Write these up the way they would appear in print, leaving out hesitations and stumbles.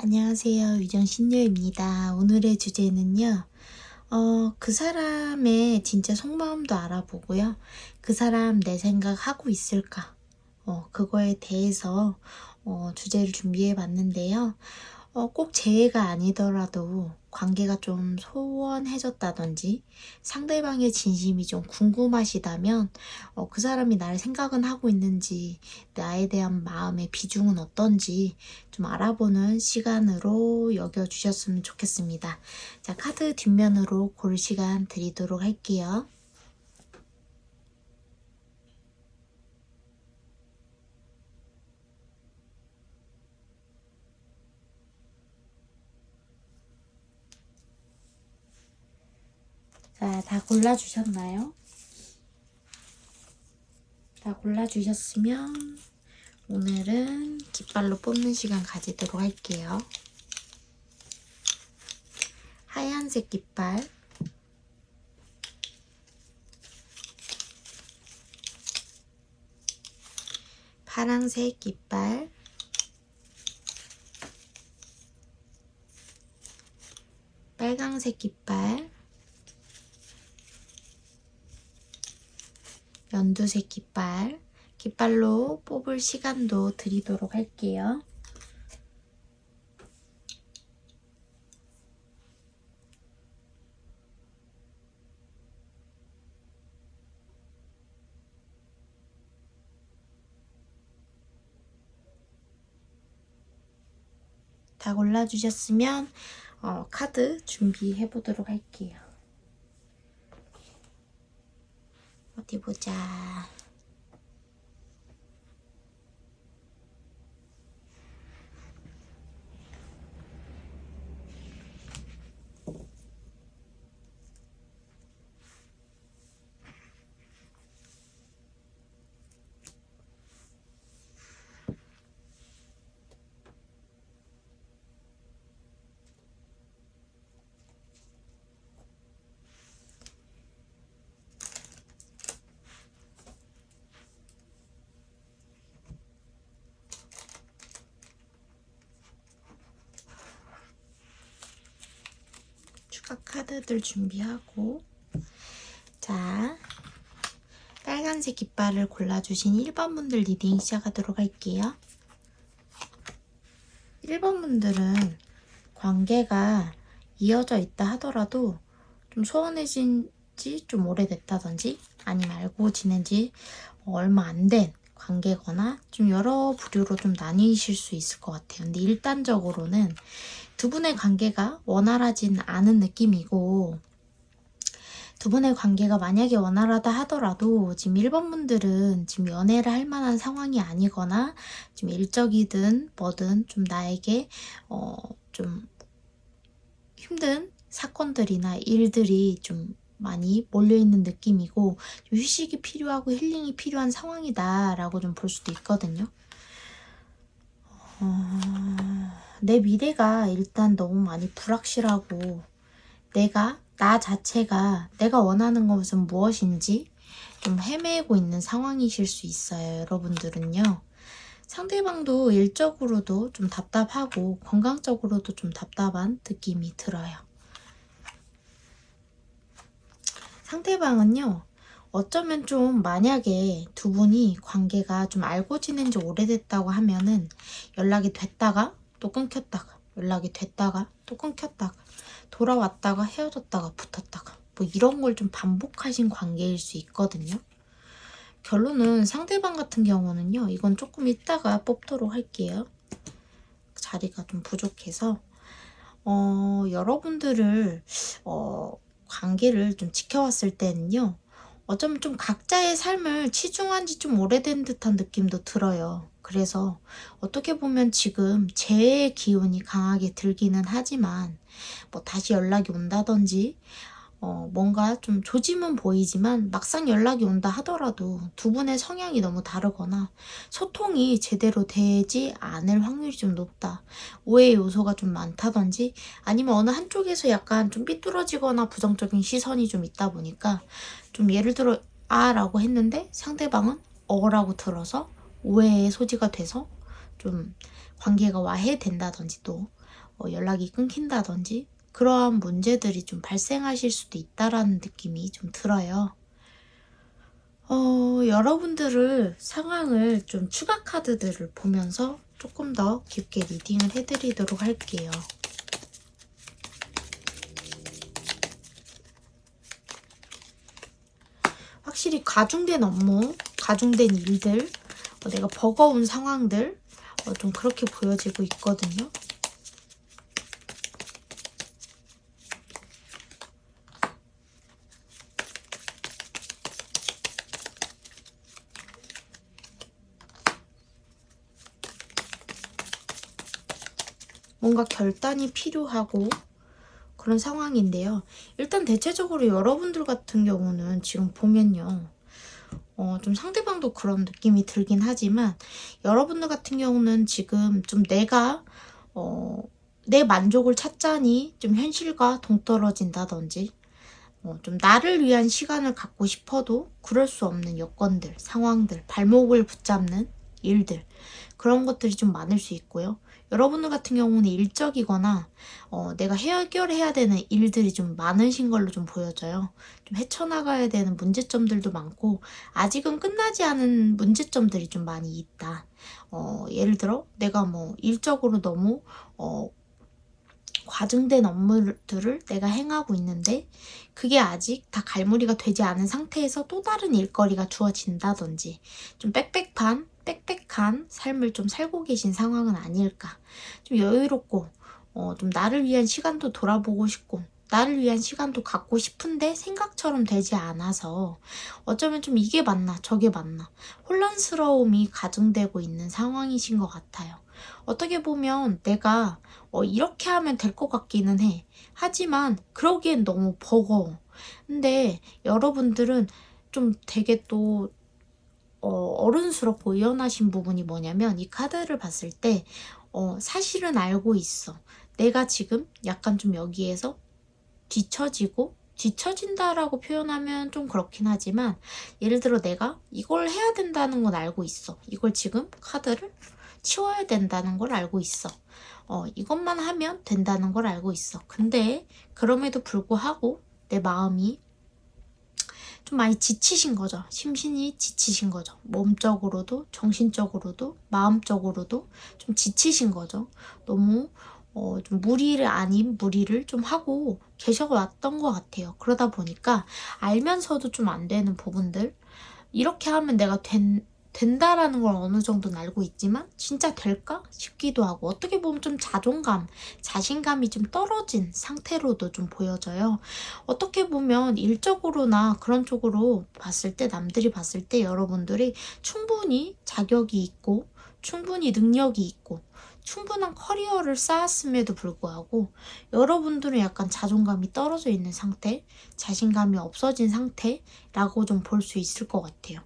안녕하세요. 유정신녀입니다. 오늘의 주제는요. 그 사람의 진짜 속마음도 알아보고요. 그 사람 내 생각하고 있을까? 그거에 대해서 주제를 준비해 봤는데요. 꼭 재해가 아니더라도 관계가 좀 소원해졌다든지 상대방의 진심이 좀 궁금하시다면 그 사람이 나를 생각은 하고 있는지 나에 대한 마음의 비중은 어떤지 좀 알아보는 시간으로 여겨주셨으면 좋겠습니다. 자, 카드 뒷면으로 고를 시간 드리도록 할게요. 자, 다 골라주셨나요? 다 골라주셨으면 오늘은 깃발로 뽑는 시간 가지도록 할게요. 하얀색 깃발, 파란색 깃발, 빨강색 깃발, 연두색 깃발, 깃발로 뽑을 시간도 드리도록 할게요. 다 골라주셨으면 카드 준비해 보도록 할게요. 어디 보자. 추가 카드들 준비하고, 자, 빨간색 깃발을 골라주신 1번 분들 리딩 시작하도록 할게요. 1번 분들은 관계가 이어져 있다 하더라도 좀 소원해진 지 좀 오래됐다든지 아니면 알고 지낸 지 얼마 안 된 관계거나 좀 여러 부류로 좀 나뉘실 수 있을 것 같아요. 근데 일단적으로는 두 분의 관계가 원활하진 않은 느낌이고, 두 분의 관계가 만약에 원활하다 하더라도 지금 1번 분들은 지금 연애를 할 만한 상황이 아니거나 좀 일적이든 뭐든 좀 나에게 좀 힘든 사건들이나 일들이 좀 많이 몰려있는 느낌이고 좀 휴식이 필요하고 힐링이 필요한 상황이다 라고 좀 볼 수도 있거든요. 내 미래가 일단 너무 많이 불확실하고 나 자체가 내가 원하는 것은 무엇인지 좀 헤매고 있는 상황이실 수 있어요. 여러분들은요. 상대방도 일적으로도 좀 답답하고 건강적으로도 좀 답답한 느낌이 들어요. 상대방은요. 어쩌면 좀 만약에 두 분이 관계가 좀 알고 지낸 지 오래됐다고 하면은 연락이 됐다가 또 끊겼다가 연락이 됐다가 또 끊겼다가 돌아왔다가 헤어졌다가 붙었다가 뭐 이런 걸 좀 반복하신 관계일 수 있거든요. 결론은 상대방 같은 경우는요. 이건 조금 이따가 뽑도록 할게요. 자리가 좀 부족해서 여러분들을 관계를 좀 지켜왔을 때는요. 어쩌면 좀 각자의 삶을 치중한 지 좀 오래된 듯한 느낌도 들어요. 그래서 어떻게 보면 지금 재의 기운이 강하게 들기는 하지만 뭐 다시 연락이 온다든지 뭔가 좀 조짐은 보이지만 막상 연락이 온다 하더라도 두 분의 성향이 너무 다르거나 소통이 제대로 되지 않을 확률이 좀 높다. 오해 요소가 좀 많다든지 아니면 어느 한쪽에서 약간 좀 삐뚤어지거나 부정적인 시선이 좀 있다 보니까 좀 예를 들어 라고 했는데 상대방은 라고 들어서 오해의 소지가 돼서 좀 관계가 와해된다든지 또 연락이 끊긴다든지 그러한 문제들이 좀 발생하실 수도 있다라는 느낌이 좀 들어요. 여러분들을 상황을 좀 추가 카드들을 보면서 조금 더 깊게 리딩을 해드리도록 할게요. 확실히 가중된 업무, 가중된 일들, 내가 버거운 상황들 좀 그렇게 보여지고 있거든요. 뭔가 결단이 필요하고 그런 상황인데요. 일단 대체적으로 여러분들 같은 경우는 지금 보면요. 좀 상대방도 그런 느낌이 들긴 하지만 여러분들 같은 경우는 지금 좀 내가 내 만족을 찾자니 좀 현실과 동떨어진다든지 좀 나를 위한 시간을 갖고 싶어도 그럴 수 없는 여건들, 상황들, 발목을 붙잡는 일들 그런 것들이 좀 많을 수 있고요. 여러분들 같은 경우는 일적이거나 내가 해결해야 되는 일들이 좀 많으신 걸로 좀 보여져요. 좀 헤쳐나가야 되는 문제점들도 많고 아직은 끝나지 않은 문제점들이 좀 많이 있다. 예를 들어 내가 뭐 일적으로 너무 과중된 업무들을 내가 행하고 있는데 그게 아직 다 갈무리가 되지 않은 상태에서 또 다른 일거리가 주어진다든지 좀 빽빽한 삶을 좀 살고 계신 상황은 아닐까. 좀 여유롭고 좀 나를 위한 시간도 돌아보고 싶고 나를 위한 시간도 갖고 싶은데 생각처럼 되지 않아서 어쩌면 좀 이게 맞나 저게 맞나 혼란스러움이 가중되고 있는 상황이신 것 같아요. 어떻게 보면 내가 이렇게 하면 될 것 같기는 해. 하지만 그러기엔 너무 버거워. 근데 여러분들은 좀 되게 또 어른스럽고 유연하신 부분이 뭐냐면 이 카드를 봤을 때 사실은 알고 있어. 내가 지금 약간 좀 여기에서 뒤처진다라고 표현하면 좀 그렇긴 하지만 예를 들어 내가 이걸 해야 된다는 건 알고 있어. 이걸 지금 카드를 치워야 된다는 걸 알고 있어. 이것만 하면 된다는 걸 알고 있어. 근데 그럼에도 불구하고 내 마음이 좀 많이 지치신 거죠. 심신이 지치신 거죠. 몸적으로도 정신적으로도 마음적으로도 좀 지치신 거죠. 너무 좀 무리를 아닌 무리를 좀 하고 계셔왔던 것 같아요. 그러다 보니까 알면서도 좀 안 되는 부분들 이렇게 하면 내가 된다라는 걸 어느 정도는 알고 있지만 진짜 될까 싶기도 하고 어떻게 보면 좀 자존감, 자신감이 좀 떨어진 상태로도 좀 보여져요. 어떻게 보면 일적으로나 그런 쪽으로 봤을 때 남들이 봤을 때 여러분들이 충분히 자격이 있고 충분히 능력이 있고 충분한 커리어를 쌓았음에도 불구하고 여러분들은 약간 자존감이 떨어져 있는 상태, 자신감이 없어진 상태라고 좀 볼 수 있을 것 같아요.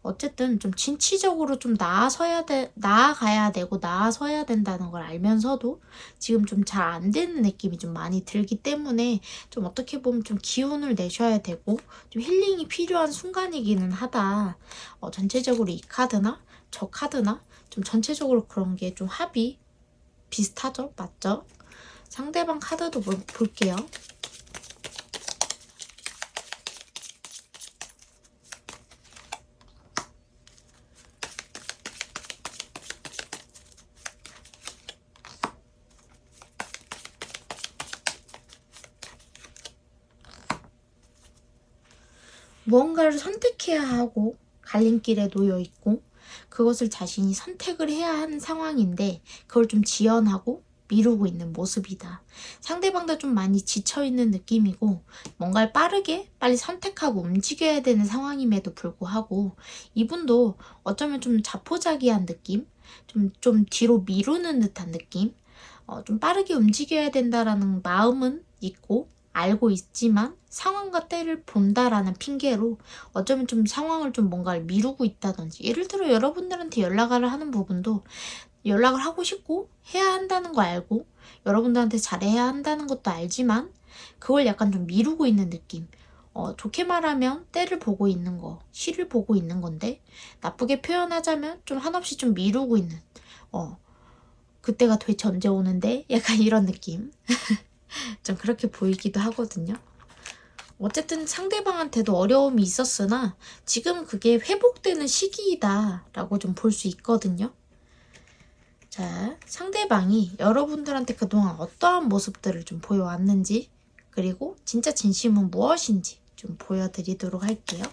어쨌든 좀 진취적으로 좀 나아가야 되고 나아서야 된다는 걸 알면서도 지금 좀 잘 안 되는 느낌이 좀 많이 들기 때문에 좀 어떻게 보면 좀 기운을 내셔야 되고 좀 힐링이 필요한 순간이기는 하다. 전체적으로 이 카드나 저 카드나 좀 전체적으로 그런 게 좀 합이 비슷하죠? 맞죠? 상대방 카드도 볼게요. 무언가를 선택해야 하고 갈림길에 놓여 있고 그것을 자신이 선택을 해야 하는 상황인데 그걸 좀 지연하고 미루고 있는 모습이다. 상대방도 좀 많이 지쳐있는 느낌이고 뭔가를 빠르게 빨리 선택하고 움직여야 되는 상황임에도 불구하고 이분도 어쩌면 좀 자포자기한 느낌? 좀 뒤로 미루는 듯한 느낌? 좀 빠르게 움직여야 된다라는 마음은 있고 알고 있지만 상황과 때를 본다라는 핑계로 어쩌면 좀 상황을 좀 뭔가를 미루고 있다든지 예를 들어 여러분들한테 연락을 하는 부분도 연락을 하고 싶고 해야 한다는 거 알고 여러분들한테 잘해야 한다는 것도 알지만 그걸 약간 좀 미루고 있는 느낌. 좋게 말하면 때를 보고 있는 거, 시를 보고 있는 건데 나쁘게 표현하자면 좀 한없이 좀 미루고 있는 그때가 도대체 언제 오는데? 약간 이런 느낌. 좀 그렇게 보이기도 하거든요. 어쨌든 상대방한테도 어려움이 있었으나 지금 그게 회복되는 시기이다 라고 좀 볼 수 있거든요. 자, 상대방이 여러분들한테 그동안 어떠한 모습들을 좀 보여왔는지, 그리고 진짜 진심은 무엇인지 좀 보여드리도록 할게요.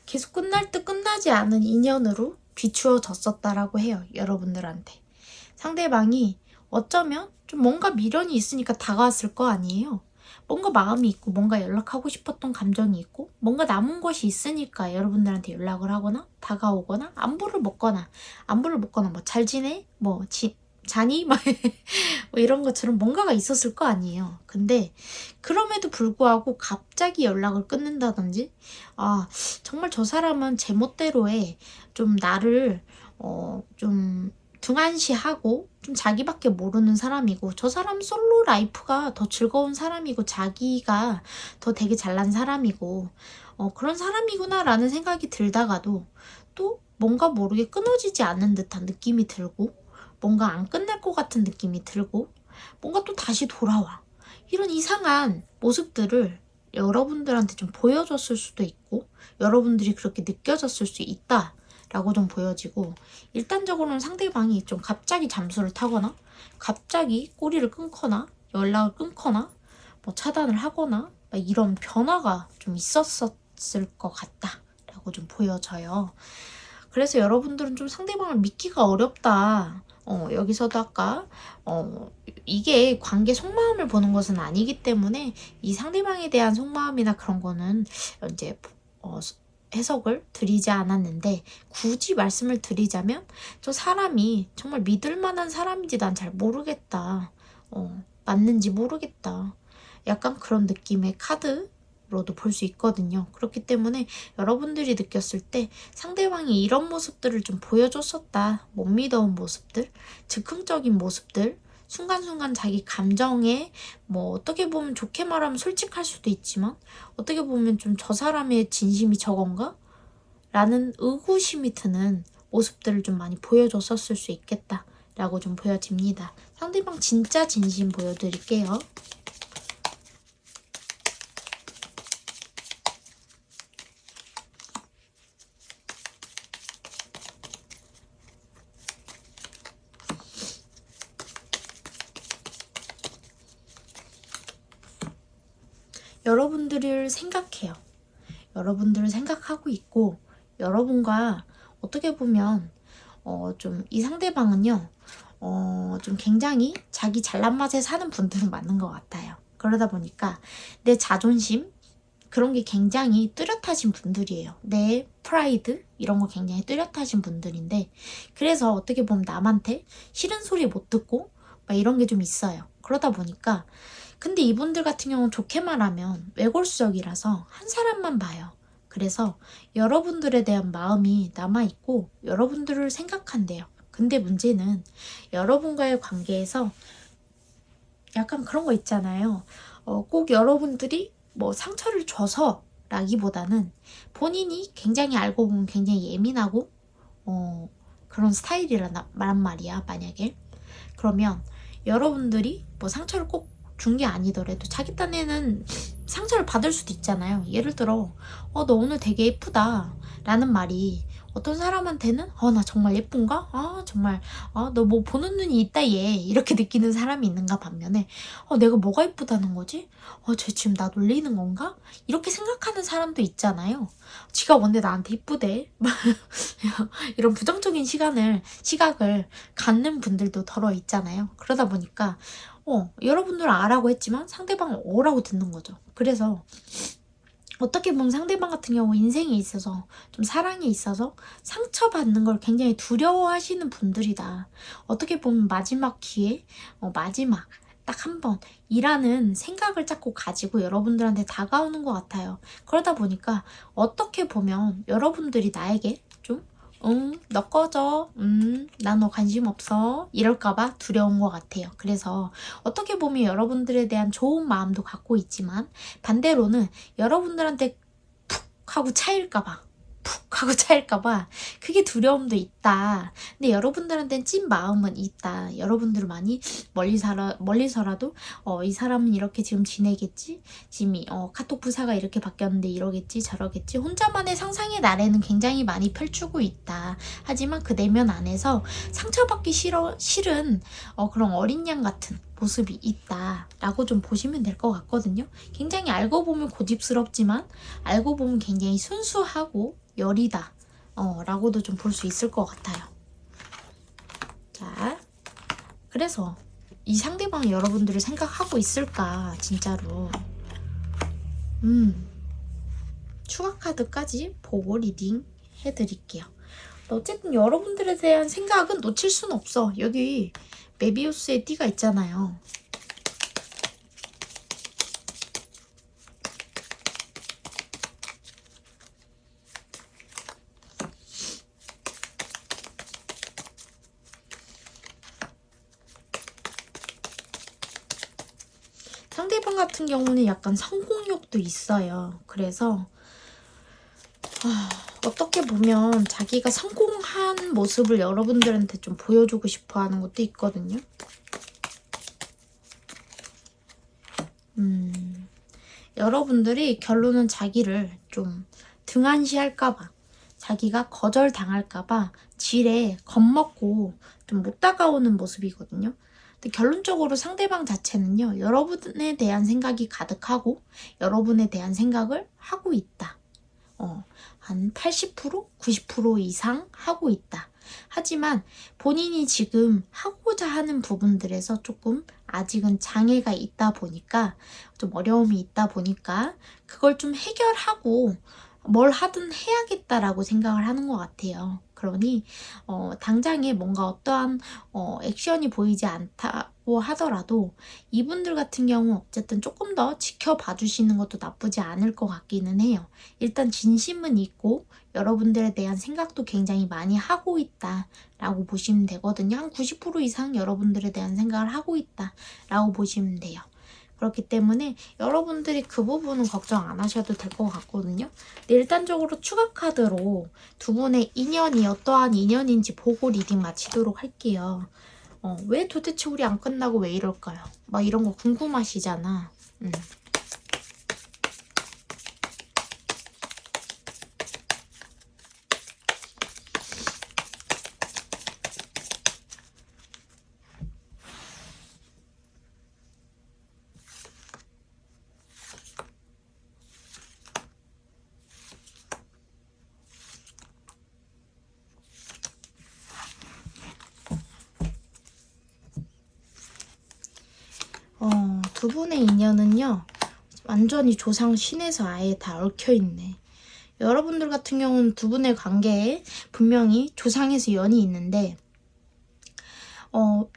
계속 끝날 듯 끝나지 않은 인연으로 비추어졌었다라고 해요. 여러분들한테. 상대방이 어쩌면 좀 뭔가 미련이 있으니까 다가왔을 거 아니에요. 뭔가 마음이 있고 뭔가 연락하고 싶었던 감정이 있고 뭔가 남은 것이 있으니까 여러분들한테 연락을 하거나 다가오거나 안부를 묻거나 뭐 잘 지내? 자니? 뭐 이런 것처럼 뭔가가 있었을 거 아니에요. 근데 그럼에도 불구하고 갑자기 연락을 끊는다든지 정말 저 사람은 제멋대로의 좀 나를 좀 등한시하고 좀 자기밖에 모르는 사람이고 저 사람 솔로 라이프가 더 즐거운 사람이고 자기가 더 되게 잘난 사람이고 그런 사람이구나 라는 생각이 들다가도 또 뭔가 모르게 끊어지지 않는 듯한 느낌이 들고 뭔가 안 끝날 것 같은 느낌이 들고 뭔가 또 다시 돌아와. 이런 이상한 모습들을 여러분들한테 좀 보여줬을 수도 있고 여러분들이 그렇게 느껴졌을 수 있다 라고 좀 보여지고, 일단적으로는 상대방이 좀 갑자기 잠수를 타거나 갑자기 꼬리를 끊거나 연락을 끊거나 뭐 차단을 하거나 이런 변화가 좀 있었을 것 같다 라고 좀 보여져요. 그래서 여러분들은 좀 상대방을 믿기가 어렵다. 여기서도 아까 이게 관계 속마음을 보는 것은 아니기 때문에 이 상대방에 대한 속마음이나 그런 거는 이제 해석을 드리지 않았는데, 굳이 말씀을 드리자면 저 사람이 정말 믿을 만한 사람인지 난 잘 모르겠다. 맞는지 모르겠다. 약간 그런 느낌의 카드로도 볼 수 있거든요. 그렇기 때문에 여러분들이 느꼈을 때 상대방이 이런 모습들을 좀 보여줬었다. 못 믿어온 모습들, 즉흥적인 모습들, 순간순간 자기 감정에 어떻게 보면 좋게 말하면 솔직할 수도 있지만 어떻게 보면 좀 저 사람의 진심이 저건가? 라는 의구심이 드는 모습들을 좀 많이 보여줬었을 수 있겠다 라고 좀 보여집니다. 상대방 진짜 진심 보여드릴게요. 여러분들을 생각해요. 여러분들을 생각하고 있고 여러분과 어떻게 보면 좀 이 상대방은요 좀 굉장히 자기 잘난 맛에 사는 분들은 맞는 것 같아요. 그러다 보니까 내 자존심 그런 게 굉장히 뚜렷하신 분들이에요. 내 프라이드 이런 거 굉장히 뚜렷하신 분들인데, 그래서 어떻게 보면 남한테 싫은 소리 못 듣고 막 이런 게 좀 있어요. 그러다 보니까 근데 이분들 같은 경우는 좋게 말하면 외골수적이라서 한 사람만 봐요. 그래서 여러분들에 대한 마음이 남아있고 여러분들을 생각한대요. 근데 문제는 여러분과의 관계에서 약간 그런 거 있잖아요. 꼭 여러분들이 상처를 줘서 라기보다는 본인이 굉장히 알고 보면 굉장히 예민하고 그런 스타일이란 말이야. 만약에 그러면 여러분들이 상처를 꼭 준 게 아니더라도 자기 딴에는 상처를 받을 수도 있잖아요. 예를 들어 너 오늘 되게 예쁘다 라는 말이 어떤 사람한테는 나 정말 예쁜가? 정말 너 뭐 보는 눈이 있다 얘 이렇게 느끼는 사람이 있는가 반면에 내가 뭐가 예쁘다는 거지? 쟤 지금 나 놀리는 건가? 이렇게 생각하는 사람도 있잖아요. 지가 뭔데 나한테 예쁘대 이런 부정적인 시각을 갖는 분들도 덜어 있잖아요. 그러다 보니까 여러분들은 아라고 했지만 상대방은 어라고 듣는 거죠. 그래서 어떻게 보면 상대방 같은 경우 인생에 있어서 좀 사랑에 있어서 상처받는 걸 굉장히 두려워하시는 분들이다. 어떻게 보면 마지막 기회, 마지막 딱 한 번 이라는 생각을 자꾸 가지고 여러분들한테 다가오는 것 같아요. 그러다 보니까 어떻게 보면 여러분들이 나에게 좀 너 꺼져. 나 너 관심 없어. 이럴까봐 두려운 것 같아요. 그래서 어떻게 보면 여러분들에 대한 좋은 마음도 갖고 있지만 반대로는 여러분들한테 푹 하고 차일까봐 그게 두려움도 있다. 근데 여러분들한테는 찐 마음은 있다. 여러분들 많이 멀리서라도 이 사람은 이렇게 지금 지내겠지? 지금 카톡 부사가 이렇게 바뀌었는데 이러겠지 저러겠지? 혼자만의 상상의 나래는 굉장히 많이 펼치고 있다. 하지만 그 내면 안에서 상처받기 싫은 그런 어린 양 같은 모습이 있다 라고 좀 보시면 될 것 같거든요. 굉장히 알고 보면 고집스럽지만 알고 보면 굉장히 순수하고 여리다 라고도 좀 볼 수 있을 것 같아요. 자, 그래서 이 상대방이 여러분들을 생각하고 있을까 진짜로 추가 카드까지 보고 리딩 해드릴게요. 어쨌든 여러분들에 대한 생각은 놓칠 순 없어. 여기 메비우스의 띠가 있잖아요. 상대방 같은 경우는 약간 성공욕도 있어요. 그래서 어떻게 보면 자기가 성공한 모습을 여러분들한테 좀 보여주고 싶어 하는 것도 있거든요. 여러분들이 결론은 자기를 좀 등한시할까봐, 자기가 거절당할까봐 지레 겁먹고 좀 못 다가오는 모습이거든요. 근데 결론적으로 상대방 자체는요, 여러분에 대한 생각이 가득하고 여러분에 대한 생각을 하고 있다. 한 80%, 90% 이상 하고 있다. 하지만 본인이 지금 하고자 하는 부분들에서 조금 아직은 장애가 있다 보니까 좀 어려움이 있다 보니까 그걸 좀 해결하고 뭘 하든 해야겠다라고 생각을 하는 것 같아요. 그러니 당장에 뭔가 어떠한 액션이 보이지 않다고 하더라도 이분들 같은 경우 어쨌든 조금 더 지켜봐 주시는 것도 나쁘지 않을 것 같기는 해요. 일단 진심은 있고 여러분들에 대한 생각도 굉장히 많이 하고 있다라고 보시면 되거든요. 한 90% 이상 여러분들에 대한 생각을 하고 있다라고 보시면 돼요. 그렇기 때문에 여러분들이 그 부분은 걱정 안 하셔도 될 것 같거든요. 근데 일단적으로 추가 카드로 두 분의 인연이 어떠한 인연인지 보고 리딩 마치도록 할게요. 왜 도대체 우리 안 끝나고 왜 이럴까요? 막 이런 거 궁금하시잖아. 두 분의 인연은요, 완전히 조상 신에서 아예 다 얽혀있네. 여러분들 같은 경우는 두 분의 관계에 분명히 조상에서 연이 있는데,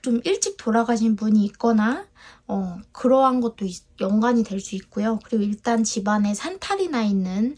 좀 일찍 돌아가신 분이 있거나, 그러한 것도 연관이 될 수 있고요. 그리고 일단 집안에 산탈이 나 있는,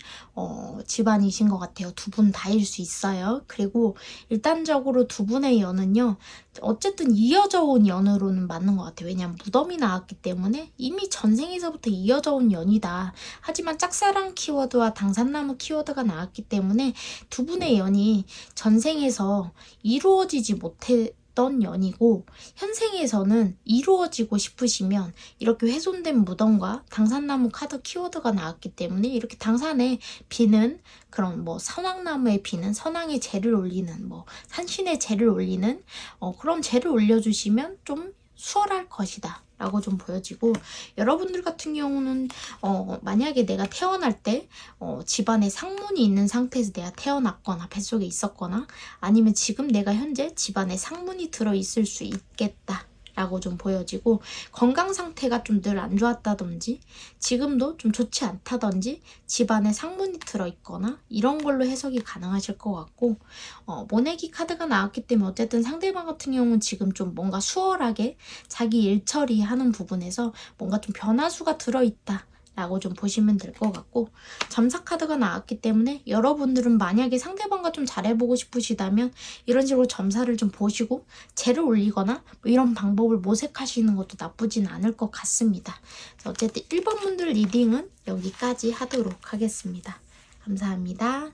집안이신 것 같아요. 두 분 다일 수 있어요. 그리고 일단적으로 두 분의 연은요, 어쨌든 이어져 온 연으로는 맞는 것 같아요. 왜냐면 무덤이 나왔기 때문에 이미 전생에서부터 이어져 온 연이다. 하지만 짝사랑 키워드와 당산나무 키워드가 나왔기 때문에 두 분의 연이 전생에서 이루어지지 못했던 연이고 현생에서는 이루어지고 싶으시면 이렇게 훼손된 무덤과 당산나무 카드 키워드가 나왔기 때문에 이렇게 당산에 비는 그런 뭐 선왕나무에 비는 선왕의 재를 올리는 뭐 산신의 재를 올리는 그런 재를 올려주시면 좀 수월할 것이다 라고 좀 보여지고 여러분들 같은 경우는 만약에 내가 태어날 때 집안에 상문이 있는 상태에서 내가 태어났거나 뱃속에 있었거나 아니면 지금 내가 현재 집안에 상문이 들어있을 수 있겠다 라고 좀 보여지고, 건강 상태가 좀 늘 안 좋았다든지 지금도 좀 좋지 않다든지 집안에 상문이 들어있거나 이런 걸로 해석이 가능하실 것 같고, 모내기 카드가 나왔기 때문에 어쨌든 상대방 같은 경우는 지금 좀 뭔가 수월하게 자기 일 처리하는 부분에서 뭔가 좀 변화수가 들어있다 라고 좀 보시면 될 것 같고, 점사 카드가 나왔기 때문에 여러분들은 만약에 상대방과 좀 잘해보고 싶으시다면 이런 식으로 점사를 좀 보시고 재를 올리거나 뭐 이런 방법을 모색하시는 것도 나쁘진 않을 것 같습니다. 어쨌든 1번 분들 리딩은 여기까지 하도록 하겠습니다. 감사합니다.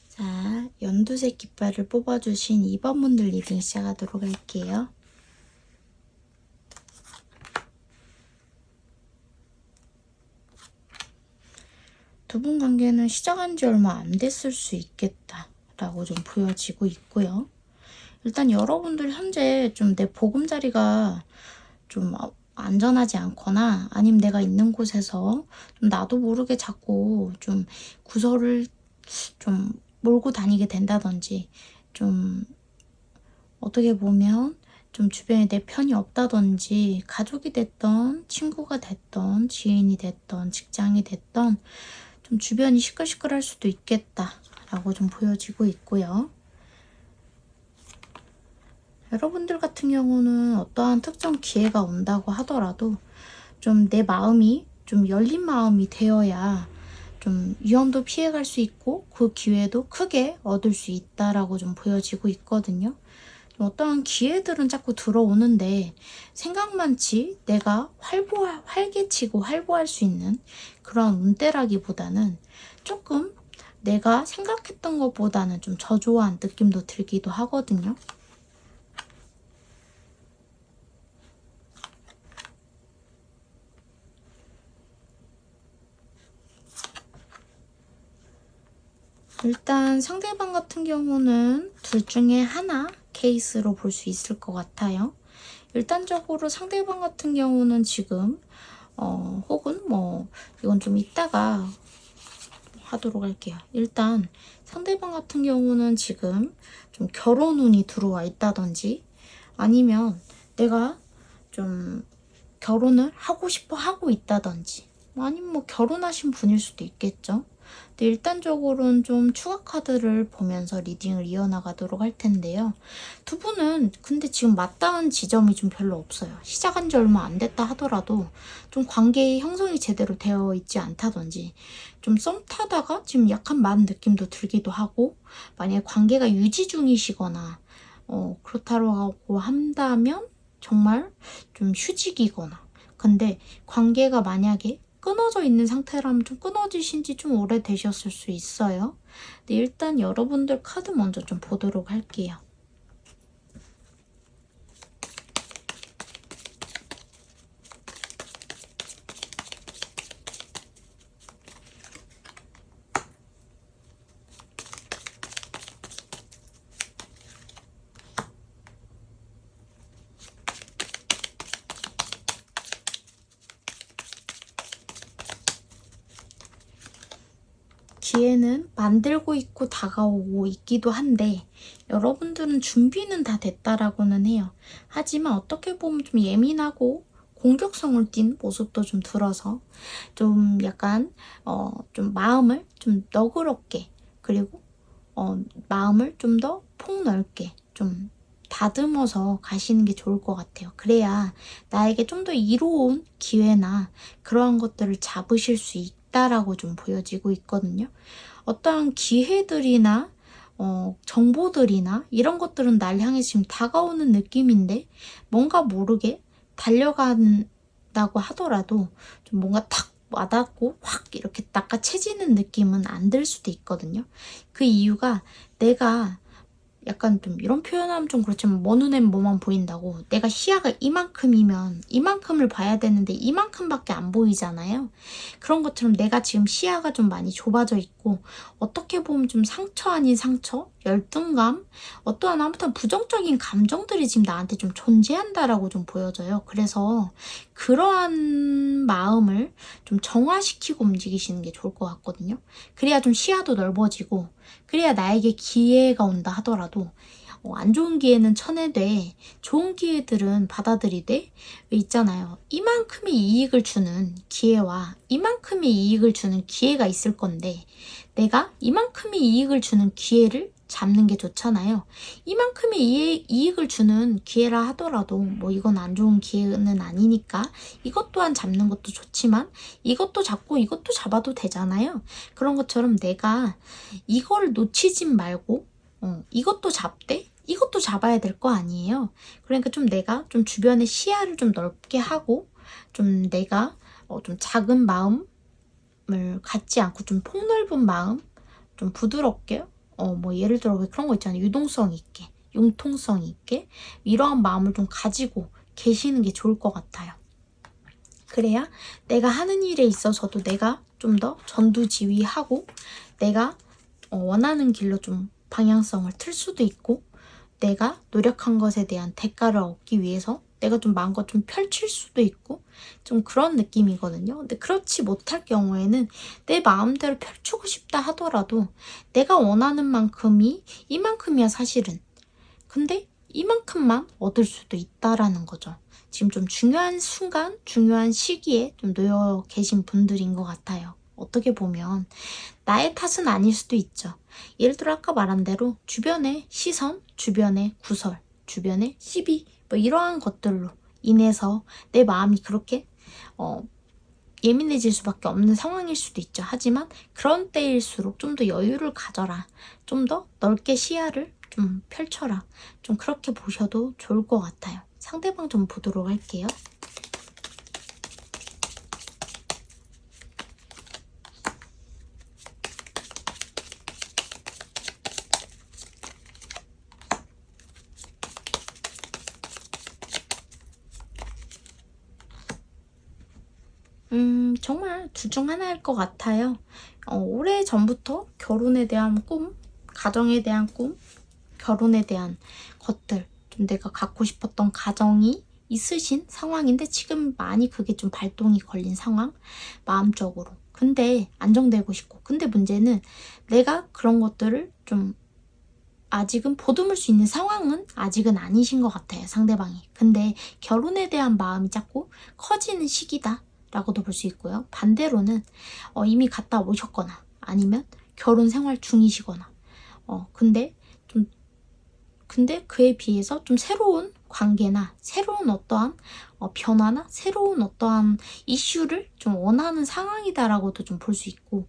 자, 연두색 깃발을 뽑아주신 2번 분들 리딩 시작하도록 할게요. 두 분 관계는 시작한 지 얼마 안 됐을 수 있겠다 라고 좀 보여지고 있고요. 일단 여러분들 현재 좀 내 보금자리가 좀 안전하지 않거나 아니면 내가 있는 곳에서 좀 나도 모르게 자꾸 좀 구설을 좀 몰고 다니게 된다든지, 좀 어떻게 보면 좀 주변에 내 편이 없다든지, 가족이 됐던 친구가 됐던 지인이 됐던 직장이 됐던 좀 주변이 시끌시끌할 수도 있겠다 라고 좀 보여지고 있고요. 여러분들 같은 경우는 어떠한 특정 기회가 온다고 하더라도 좀 내 마음이 좀 열린 마음이 되어야 좀 위험도 피해갈 수 있고 그 기회도 크게 얻을 수 있다라고 좀 보여지고 있거든요. 어떠한 기회들은 자꾸 들어오는데 생각만치 내가 활개치고 활보할 수 있는 그런 운대라기보다는 조금 내가 생각했던 것보다는 좀 저조한 느낌도 들기도 하거든요. 일단 상대방 같은 경우는 둘 중에 하나 케이스로 볼 수 있을 것 같아요. 일단적으로 상대방 같은 경우는 지금 혹은 뭐 이건 좀 이따가 하도록 할게요. 일단 상대방 같은 경우는 지금 좀 결혼운이 들어와 있다든지 아니면 내가 좀 결혼을 하고 싶어 하고 있다든지 아니면 뭐 결혼하신 분일 수도 있겠죠. 근데 일단적으로는 좀 추가 카드를 보면서 리딩을 이어나가도록 할 텐데요. 두 분은 근데 지금 맞닿은 지점이 좀 별로 없어요. 시작한 지 얼마 안 됐다 하더라도 좀 관계의 형성이 제대로 되어 있지 않다든지 좀 썸 타다가 지금 약간 만 느낌도 들기도 하고, 만약에 관계가 유지 중이시거나 그렇다고 한다면 정말 좀 휴직이거나, 근데 관계가 만약에 끊어져 있는 상태라면 좀 끊어지신 지 좀 오래되셨을 수 있어요. 근데 일단 여러분들 카드 먼저 좀 보도록 할게요. 기회는 만들고 있고 다가오고 있기도 한데 여러분들은 준비는 다 됐다라고는 해요. 하지만 어떻게 보면 좀 예민하고 공격성을 띤 모습도 좀 들어서 좀 약간 좀 마음을 좀 너그럽게, 그리고 마음을 좀 더 폭넓게 좀 다듬어서 가시는 게 좋을 것 같아요. 그래야 나에게 좀 더 이로운 기회나 그러한 것들을 잡으실 수 있다라고 좀 보여지고 있거든요. 어떠한 기회들이나 정보들이나 이런 것들은 날 향해 지금 다가오는 느낌인데 뭔가 모르게 달려간다고 하더라도 좀 뭔가 탁 와닿고 확 이렇게 낚아채지는 느낌은 안 들 수도 있거든요. 그 이유가 내가 약간 좀 이런 표현하면 좀 그렇지만 먼 눈엔 뭐만 보인다고, 내가 시야가 이만큼이면 이만큼을 봐야 되는데 이만큼밖에 안 보이잖아요. 그런 것처럼 내가 지금 시야가 좀 많이 좁아져 있고, 어떻게 보면 좀 상처 아닌 상처? 열등감? 어떠한 아무튼 부정적인 감정들이 지금 나한테 좀 존재한다라고 좀 보여져요. 그래서 그러한 마음을 좀 정화시키고 움직이시는 게 좋을 것 같거든요. 그래야 좀 시야도 넓어지고, 그래야 나에게 기회가 온다 하더라도 안 좋은 기회는 쳐내되 좋은 기회들은 받아들이되, 왜 있잖아요. 이만큼의 이익을 주는 기회와 이만큼의 이익을 주는 기회가 있을 건데, 내가 이만큼의 이익을 주는 기회를 잡는 게 좋잖아요. 이만큼의 이익을 주는 기회라 하더라도 뭐 이건 안 좋은 기회는 아니니까 이것 또한 잡는 것도 좋지만, 이것도 잡고 이것도 잡아도 되잖아요. 그런 것처럼 내가 이걸 놓치진 말고 이것도 잡되 이것도 잡아야 될 거 아니에요. 그러니까 좀 내가 좀 주변의 시야를 좀 넓게 하고, 좀 내가 좀 작은 마음을 갖지 않고 좀 폭넓은 마음, 좀 부드럽게 뭐 예를 들어 그런 거 있잖아요. 유동성 있게, 융통성 있게 이러한 마음을 좀 가지고 계시는 게 좋을 것 같아요. 그래야 내가 하는 일에 있어서도 내가 좀 더 전두지휘하고, 내가 원하는 길로 좀 방향성을 틀 수도 있고, 내가 노력한 것에 대한 대가를 얻기 위해서 내가 좀 마음껏 좀 펼칠 수도 있고, 좀 그런 느낌이거든요. 근데 그렇지 못할 경우에는 내 마음대로 펼치고 싶다 하더라도 내가 원하는 만큼이 이만큼이야 사실은. 근데 이만큼만 얻을 수도 있다라는 거죠. 지금 좀 중요한 순간, 중요한 시기에 좀 놓여 계신 분들인 것 같아요. 어떻게 보면 나의 탓은 아닐 수도 있죠. 예를 들어 아까 말한 대로 주변의 시선, 주변의 구설, 주변의 시비, 뭐 이러한 것들로 인해서 내 마음이 그렇게 예민해질 수밖에 없는 상황일 수도 있죠. 하지만 그런 때일수록 좀 더 여유를 가져라. 좀 더 넓게 시야를 좀 펼쳐라. 좀 그렇게 보셔도 좋을 것 같아요. 상대방 좀 보도록 할게요. 정말 둘 중 하나일 것 같아요. 오래전부터 결혼에 대한 꿈, 가정에 대한 꿈, 결혼에 대한 것들, 좀 내가 갖고 싶었던 가정이 있으신 상황인데 지금 많이 그게 좀 발동이 걸린 상황, 마음적으로. 근데 안정되고 싶고. 근데 문제는 내가 그런 것들을 좀 아직은 보듬을 수 있는 상황은 아직은 아니신 것 같아요, 상대방이. 근데 결혼에 대한 마음이 자꾸 커지는 시기다 라고도 볼 수 있고요. 반대로는 이미 갔다 오셨거나 아니면 결혼 생활 중이시거나 근데 그에 비해서 좀 새로운 관계나 새로운 어떠한 변화나 새로운 어떠한 이슈를 좀 원하는 상황이다라고도 좀 볼 수 있고,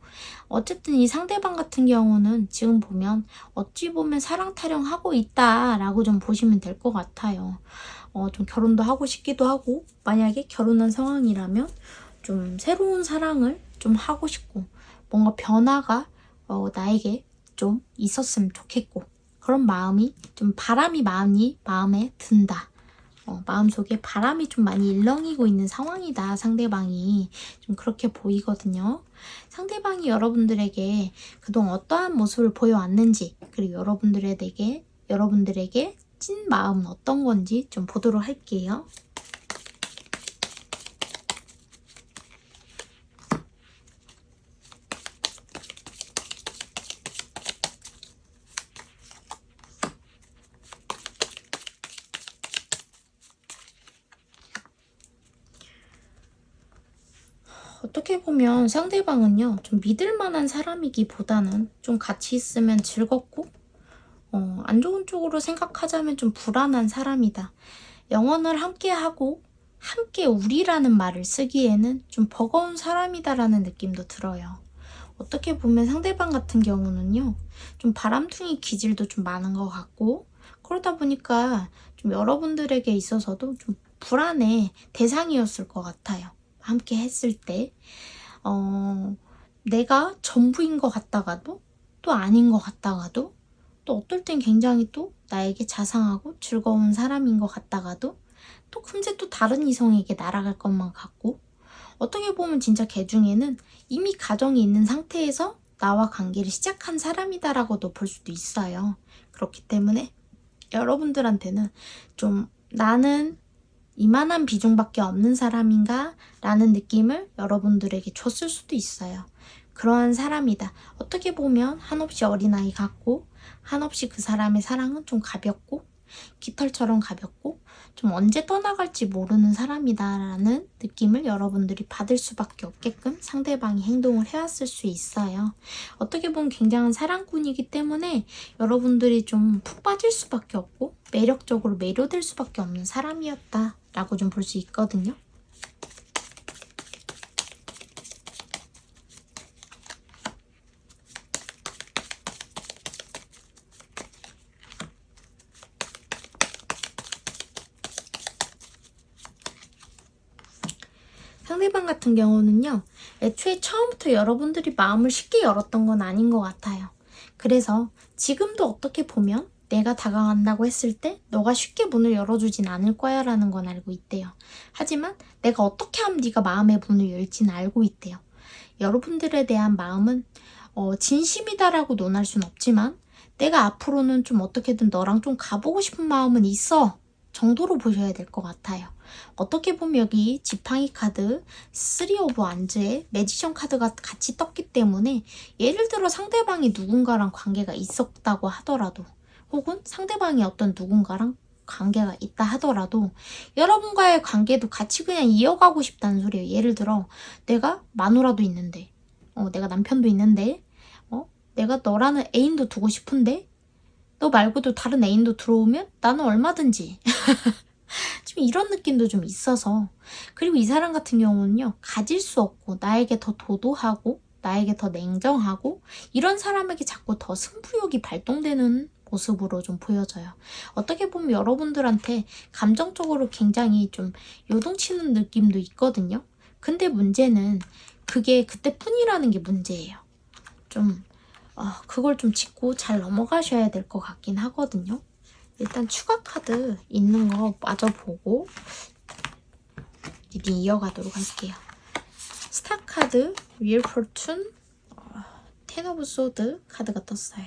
어쨌든 이 상대방 같은 경우는 지금 보면 어찌 보면 사랑 타령하고 있다라고 좀 보시면 될 것 같아요. 좀 결혼도 하고 싶기도 하고, 만약에 결혼한 상황이라면 좀 새로운 사랑을 좀 하고 싶고, 뭔가 변화가 나에게 좀 있었으면 좋겠고, 그런 마음이 좀 바람이 많이 마음에 든다. 마음속에 바람이 좀 많이 일렁이고 있는 상황이다. 상대방이 좀 그렇게 보이거든요. 상대방이 여러분들에게 그동안 어떠한 모습을 보여왔는지, 그리고 여러분들에게 찐 마음은 어떤 건지 좀 보도록 할게요. 어떻게 보면 상대방은요, 좀 믿을 만한 사람이기보다는 좀 같이 있으면 즐겁고, 안 좋은 쪽으로 생각하자면 좀 불안한 사람이다. 영원을 함께하고, 함께 우리라는 말을 쓰기에는 좀 버거운 사람이다라는 느낌도 들어요. 어떻게 보면 상대방 같은 경우는요, 좀 바람둥이 기질도 좀 많은 것 같고, 그러다 보니까 좀 여러분들에게 있어서도 좀 불안의 대상이었을 것 같아요. 함께 했을 때 내가 전부인 것 같다가도 또 아닌 것 같다가도 또 어떨 땐 굉장히 또 나에게 자상하고 즐거운 사람인 것 같다가도 또 금세 또 다른 이성에게 날아갈 것만 같고, 어떻게 보면 진짜 걔 중에는 이미 가정이 있는 상태에서 나와 관계를 시작한 사람이다라고도 볼 수도 있어요. 그렇기 때문에 여러분들한테는 좀 나는 이만한 비중밖에 없는 사람인가? 라는 느낌을 여러분들에게 줬을 수도 있어요. 그러한 사람이다. 어떻게 보면 한없이 어린아이 같고, 한없이 그 사람의 사랑은 좀 가볍고, 깃털처럼 가볍고, 좀 언제 떠나갈지 모르는 사람이다라는 느낌을 여러분들이 받을 수밖에 없게끔 상대방이 행동을 해왔을 수 있어요. 어떻게 보면 굉장한 사랑꾼이기 때문에 여러분들이 좀 푹 빠질 수밖에 없고 매력적으로 매료될 수밖에 없는 사람이었다라고 좀 볼 수 있거든요. 상대방 같은 경우는요, 애초에 처음부터 여러분들이 마음을 쉽게 열었던 건 아닌 것 같아요. 그래서 지금도 어떻게 보면 내가 다가간다고 했을 때 너가 쉽게 문을 열어주진 않을 거야 라는 건 알고 있대요. 하지만 내가 어떻게 하면 네가 마음의 문을 열지는 알고 있대요. 여러분들에 대한 마음은 진심이다라고 논할 순 없지만 내가 앞으로는 좀 어떻게든 너랑 좀 가보고 싶은 마음은 있어 정도로 보셔야 될 것 같아요. 어떻게 보면 여기 지팡이 카드, 3 오브 완즈에 매지션 카드가 같이 떴기 때문에 예를 들어 상대방이 누군가랑 관계가 있었다고 하더라도, 혹은 상대방이 어떤 누군가랑 관계가 있다 하더라도 여러분과의 관계도 같이 그냥 이어가고 싶다는 소리예요. 예를 들어 내가 마누라도 있는데, 내가 남편도 있는데, 내가 너라는 애인도 두고 싶은데 너 말고도 다른 애인도 들어오면 나는 얼마든지 좀 이런 느낌도 좀 있어서, 그리고 이 사람 같은 경우는요, 가질 수 없고 나에게 더 도도하고 나에게 더 냉정하고 이런 사람에게 자꾸 더 승부욕이 발동되는 모습으로 좀 보여져요. 어떻게 보면 여러분들한테 감정적으로 굉장히 좀 요동치는 느낌도 있거든요. 근데 문제는 그게 그때뿐이라는 게 문제예요. 좀 그걸 좀 짚고 잘 넘어가셔야 될 것 같긴 하거든요. 일단 추가 카드 있는 거 마저 보고 리딩 이어가도록 할게요. 스타 카드, 윌 포춘, 텐 오브 소드 카드가 떴어요.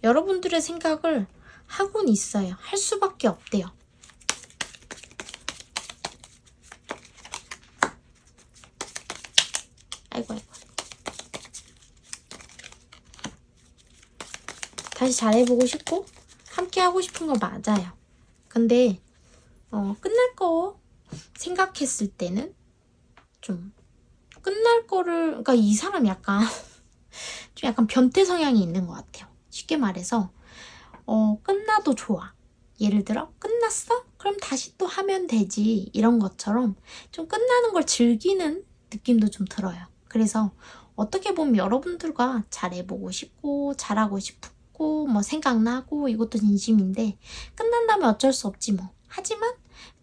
여러분들의 생각을 하고는 있어요. 할 수밖에 없대요. 아이고. 다시 잘해보고 싶고 함께 하고 싶은 거 맞아요. 근데 끝날 거 생각했을 때는 좀 끝날 거를, 그러니까 이 사람 약간 좀 약간 변태 성향이 있는 것 같아요. 쉽게 말해서 끝나도 좋아. 예를 들어 끝났어? 그럼 다시 또 하면 되지. 이런 것처럼 좀 끝나는 걸 즐기는 느낌도 좀 들어요. 그래서 어떻게 보면 여러분들과 잘해보고 싶고 잘하고 싶고 뭐 생각나고 이것도 진심인데 끝난다면 어쩔 수 없지 뭐. 하지만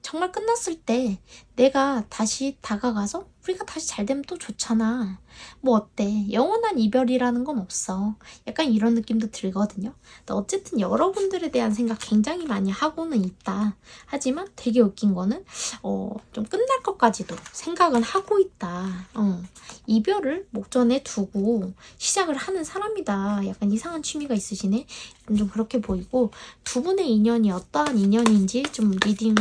정말 끝났을 때 내가 다시 다가가서 우리가 다시 잘 되면 또 좋잖아. 뭐 어때? 영원한 이별이라는 건 없어. 약간 이런 느낌도 들거든요. 근데 어쨌든 여러분들에 대한 생각 굉장히 많이 하고는 있다. 하지만 되게 웃긴 거는 좀 끝날 것까지도 생각은 하고 있다. 이별을 목전에 두고 시작을 하는 사람이다. 약간 이상한 취미가 있으시네. 좀 그렇게 보이고, 두 분의 인연이 어떠한 인연인지 좀 리딩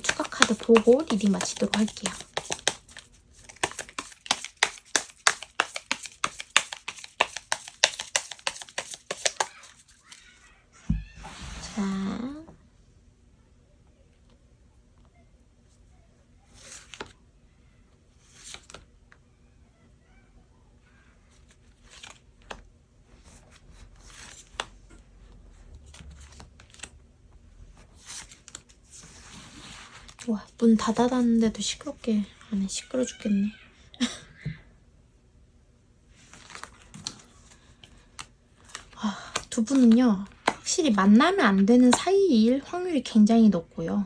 추가 카드 보고 리딩 마치도록 할게요. 자, 와, 문 닫아놨는데도 시끄럽게 하네. 시끄러 죽겠네. 두 분은요, 확실히 만나면 안 되는 사이일 확률이 굉장히 높고요.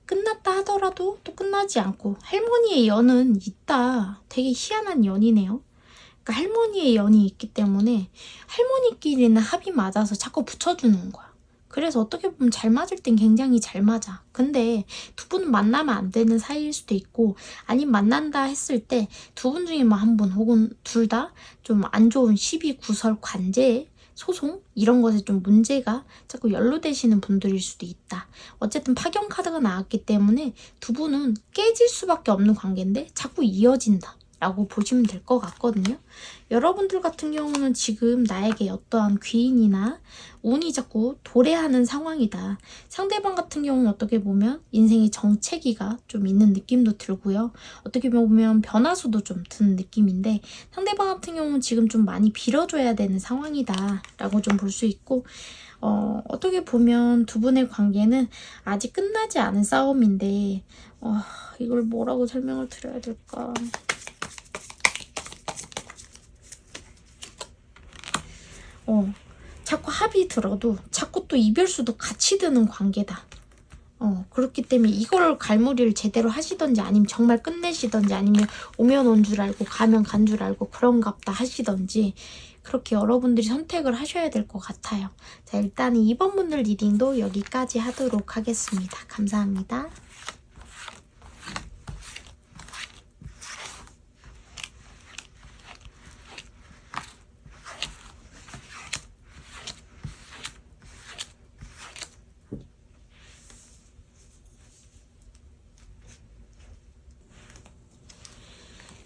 끝났다 하더라도 또 끝나지 않고 할머니의 연은 있다. 되게 희한한 연이네요. 그러니까 할머니의 연이 있기 때문에 할머니끼리는 합이 맞아서 자꾸 붙여주는 거야. 그래서 어떻게 보면 잘 맞을 땐 굉장히 잘 맞아. 근데 두 분은 만나면 안 되는 사이일 수도 있고, 아니면 만난다 했을 때 두 분 중에 뭐 한 분 혹은 둘 다 좀 안 좋은 시비, 구설, 관제, 소송 이런 것에 좀 문제가 자꾸 연루되시는 분들일 수도 있다. 어쨌든 파견 카드가 나왔기 때문에 두 분은 깨질 수밖에 없는 관계인데 자꾸 이어진다 라고 보시면 될 것 같거든요. 여러분들 같은 경우는 지금 나에게 어떠한 귀인이나 운이 자꾸 도래하는 상황이다. 상대방 같은 경우는 어떻게 보면 인생의 정체기가 좀 있는 느낌도 들고요. 어떻게 보면 변화수도 좀 드는 느낌인데, 상대방 같은 경우는 지금 좀 많이 빌어줘야 되는 상황이다 라고 좀 볼 수 있고, 어떻게 보면 두 분의 관계는 아직 끝나지 않은 싸움인데, 이걸 뭐라고 설명을 드려야 될까? 자꾸 합이 들어도 자꾸 또 이별수도 같이 드는 관계다. 그렇기 때문에 이걸 갈무리를 제대로 하시던지, 아니면 정말 끝내시던지, 아니면 오면 온 줄 알고 가면 간 줄 알고 그런갑다 하시던지, 그렇게 여러분들이 선택을 하셔야 될 것 같아요. 자, 일단 2번 분들 리딩도 여기까지 하도록 하겠습니다. 감사합니다.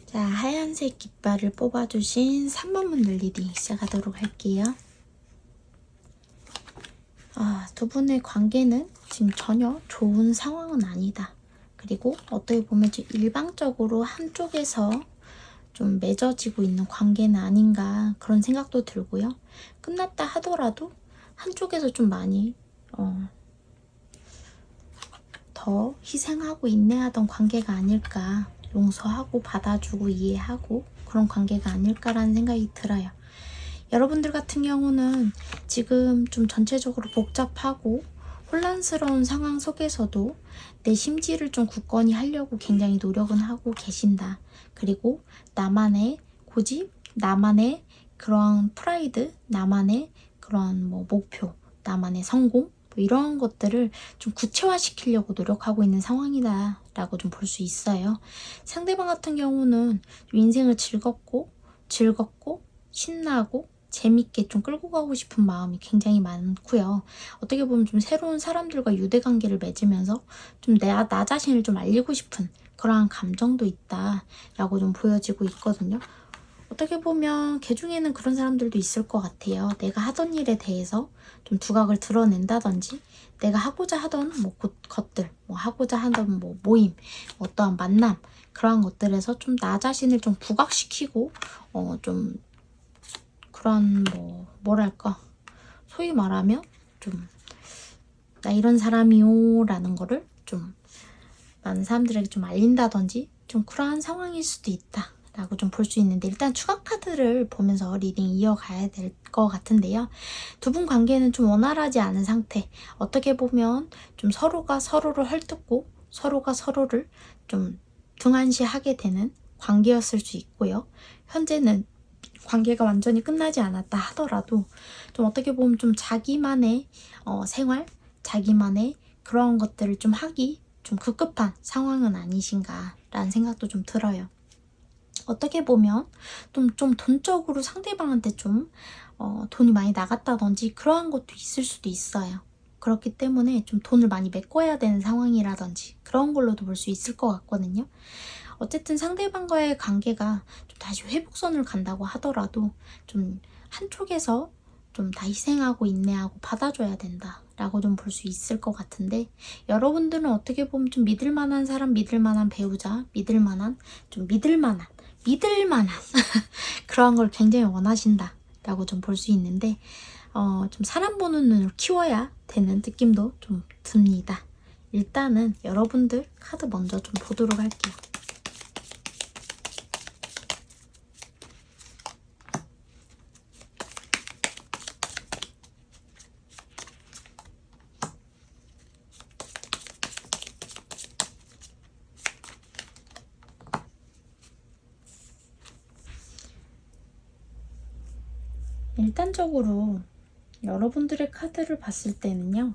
자, 하얀색 깃발을 뽑아주신 3번 분들 리딩 시작하도록 할게요. 두 분의 관계는 지금 전혀 좋은 상황은 아니다. 그리고 어떻게 보면 좀 일방적으로 한쪽에서 좀 맺어지고 있는 관계는 아닌가, 그런 생각도 들고요. 끝났다 하더라도 한쪽에서 좀 많이 더 희생하고 인내하던 관계가 아닐까, 용서하고 받아주고 이해하고 그런 관계가 아닐까라는 생각이 들어요. 여러분들 같은 경우는 지금 좀 전체적으로 복잡하고 혼란스러운 상황 속에서도 내 심지를 좀 굳건히 하려고 굉장히 노력은 하고 계신다. 그리고 나만의 고집, 나만의 그런 프라이드, 나만의 그런 뭐 목표, 나만의 성공, 뭐 이런 것들을 좀 구체화시키려고 노력하고 있는 상황이다 라고 좀 볼 수 있어요. 상대방 같은 경우는 인생을 즐겁고 신나고 재밌게 좀 끌고 가고 싶은 마음이 굉장히 많고요. 어떻게 보면 좀 새로운 사람들과 유대관계를 맺으면서 좀 나 자신을 좀 알리고 싶은 그러한 감정도 있다라고 좀 보여지고 있거든요. 어떻게 보면 걔 중에는 그런 사람들도 있을 것 같아요. 내가 하던 일에 대해서 좀 두각을 드러낸다든지, 내가 하고자 하던 뭐 것들, 뭐 하고자 하던 뭐 모임, 어떠한 만남, 그러한 것들에서 좀 나 자신을 좀 부각시키고 좀 그런 뭐랄까, 소위 말하면 좀 나 이런 사람이요 라는 거를 좀 많은 사람들에게 좀 알린다든지, 좀 그러한 상황일 수도 있다 라고 좀 볼 수 있는데, 일단 추가 카드를 보면서 리딩 이어가야 될 것 같은데요. 두 분 관계는 좀 원활하지 않은 상태, 어떻게 보면 좀 서로가 서로를 헐뜯고 서로가 서로를 좀 등한시하게 되는 관계였을 수 있고요. 현재는 관계가 완전히 끝나지 않았다 하더라도 좀 어떻게 보면 좀 자기만의 생활, 자기만의 그런 것들을 좀 하기 좀 급급한 상황은 아니신가 라는 생각도 좀 들어요. 어떻게 보면 좀 돈적으로 상대방한테 좀 돈이 많이 나갔다든지 그러한 것도 있을 수도 있어요. 그렇기 때문에 좀 돈을 많이 메꿔야 되는 상황이라든지 그런 걸로도 볼 수 있을 것 같거든요. 어쨌든 상대방과의 관계가 좀 다시 회복선을 간다고 하더라도 좀 한쪽에서 좀 다 희생하고 인내하고 받아줘야 된다 라고 좀 볼 수 있을 것 같은데, 여러분들은 어떻게 보면 좀 믿을만한 사람, 믿을만한 배우자, 믿을만한 그런 걸 굉장히 원하신다 라고 좀 볼 수 있는데, 좀 사람 보는 눈을 키워야 되는 느낌도 좀 듭니다. 일단은 여러분들 카드 먼저 좀 보도록 할게요. 일단적으로 여러분들의 카드를 봤을 때는요.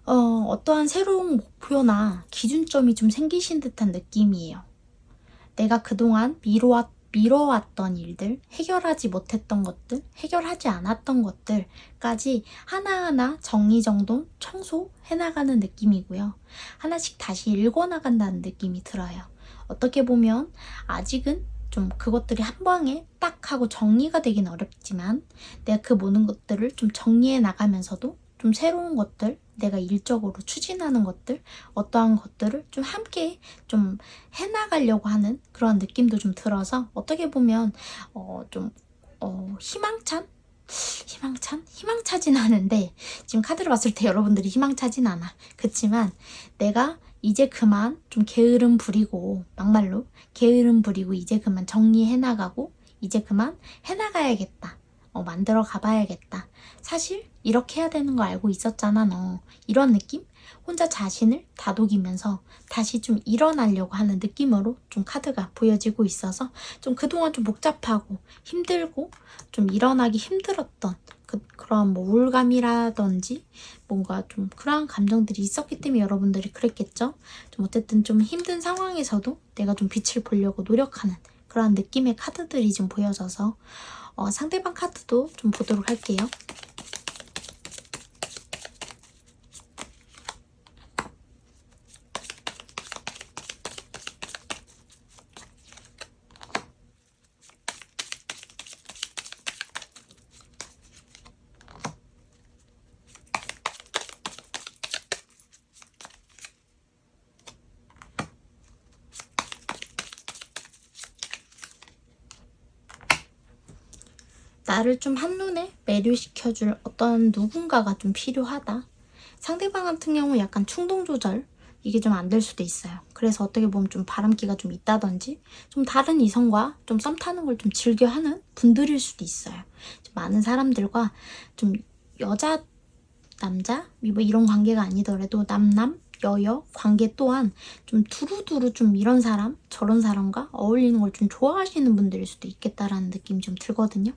어떠한 새로운 목표나 기준점이 좀 생기신 듯한 느낌이에요. 내가 그동안 미뤄왔던 일들, 해결하지 못했던 것들, 해결하지 않았던 것들까지 하나하나 정리정돈, 청소해나가는 느낌이고요. 하나씩 다시 읽어나간다는 느낌이 들어요. 어떻게 보면 아직은 좀 그것들이 한 방에 딱 하고 정리가 되긴 어렵지만 내가 그 모든 것들을 좀 정리해 나가면서도 좀 새로운 것들, 내가 일적으로 추진하는 것들, 어떠한 것들을 좀 함께 좀 해나가려고 하는 그런 느낌도 좀 들어서 어떻게 보면 희망차진 않은데 지금 카드를 봤을 때 여러분들이 희망차진 않아. 그치만 내가 이제 그만 좀 게으름 부리고 막말로 게으름 부리고 이제 그만 정리해나가고 이제 그만 해나가야겠다. 만들어 가봐야겠다. 사실 이렇게 해야 되는 거 알고 있었잖아 너. 이런 느낌? 혼자 자신을 다독이면서 다시 좀 일어나려고 하는 느낌으로 좀 카드가 보여지고 있어서 좀 그동안 좀 복잡하고 힘들고 좀 일어나기 힘들었던 그런 뭐 우울감이라든지 뭔가 좀 그러한 감정들이 있었기 때문에 여러분들이 그랬겠죠? 좀 어쨌든 좀 힘든 상황에서도 내가 좀 빛을 보려고 노력하는 그런 느낌의 카드들이 좀 보여져서 상대방 카드도 좀 보도록 할게요. 나를 좀 한눈에 매료시켜줄 어떤 누군가가 좀 필요하다. 상대방 같은 경우 약간 충동 조절 이게 좀 안 될 수도 있어요. 그래서 어떻게 보면 좀 바람기가 좀 있다든지 좀 다른 이성과 좀 썸 타는 걸 좀 즐겨하는 분들일 수도 있어요. 좀 많은 사람들과 좀 여자, 남자 뭐 이런 관계가 아니더라도 남남, 여여 관계 또한 좀 두루두루 좀 이런 사람 저런 사람과 어울리는 걸 좀 좋아하시는 분들일 수도 있겠다라는 느낌이 좀 들거든요.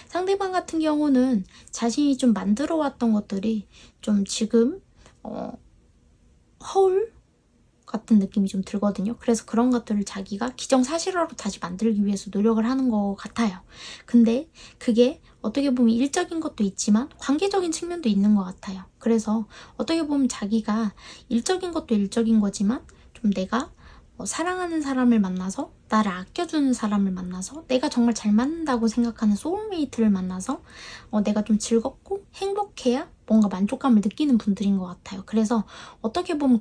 상대방 같은 경우는 자신이 좀 만들어왔던 것들이 좀 지금 허울 같은 느낌이 좀 들거든요. 그래서 그런 것들을 자기가 기정사실화로 다시 만들기 위해서 노력을 하는 것 같아요. 근데 그게 어떻게 보면 일적인 것도 있지만 관계적인 측면도 있는 것 같아요. 그래서 어떻게 보면 자기가 일적인 것도 일적인 거지만 좀 내가 사랑하는 사람을 만나서 나를 아껴주는 사람을 만나서 내가 정말 잘 맞는다고 생각하는 소울메이트를 만나서 내가 좀 즐겁고 행복해야 뭔가 만족감을 느끼는 분들인 것 같아요. 그래서 어떻게 보면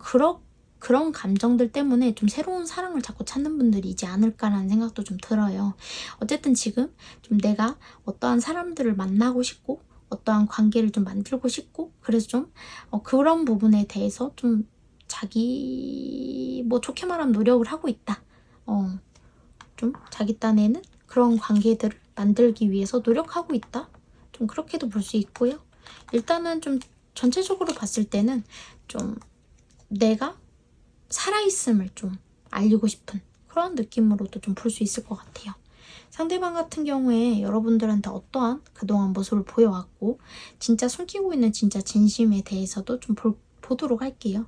그런 감정들 때문에 좀 새로운 사랑을 자꾸 찾는 분들이지 않을까라는 생각도 좀 들어요. 어쨌든 지금 좀 내가 어떠한 사람들을 만나고 싶고 어떠한 관계를 좀 만들고 싶고 그래서 좀 그런 부분에 대해서 좀 자기 뭐 좋게 말하면 노력을 하고 있다. 좀 자기 딴에는 그런 관계들을 만들기 위해서 노력하고 있다. 좀 그렇게도 볼 수 있고요. 일단은 좀 전체적으로 봤을 때는 좀 내가 살아있음을 좀 알리고 싶은 그런 느낌으로도 좀 볼 수 있을 것 같아요. 상대방 같은 경우에 여러분들한테 어떠한 그동안 모습을 보여왔고 진짜 숨기고 있는 진짜 진심에 대해서도 좀 보도록 할게요.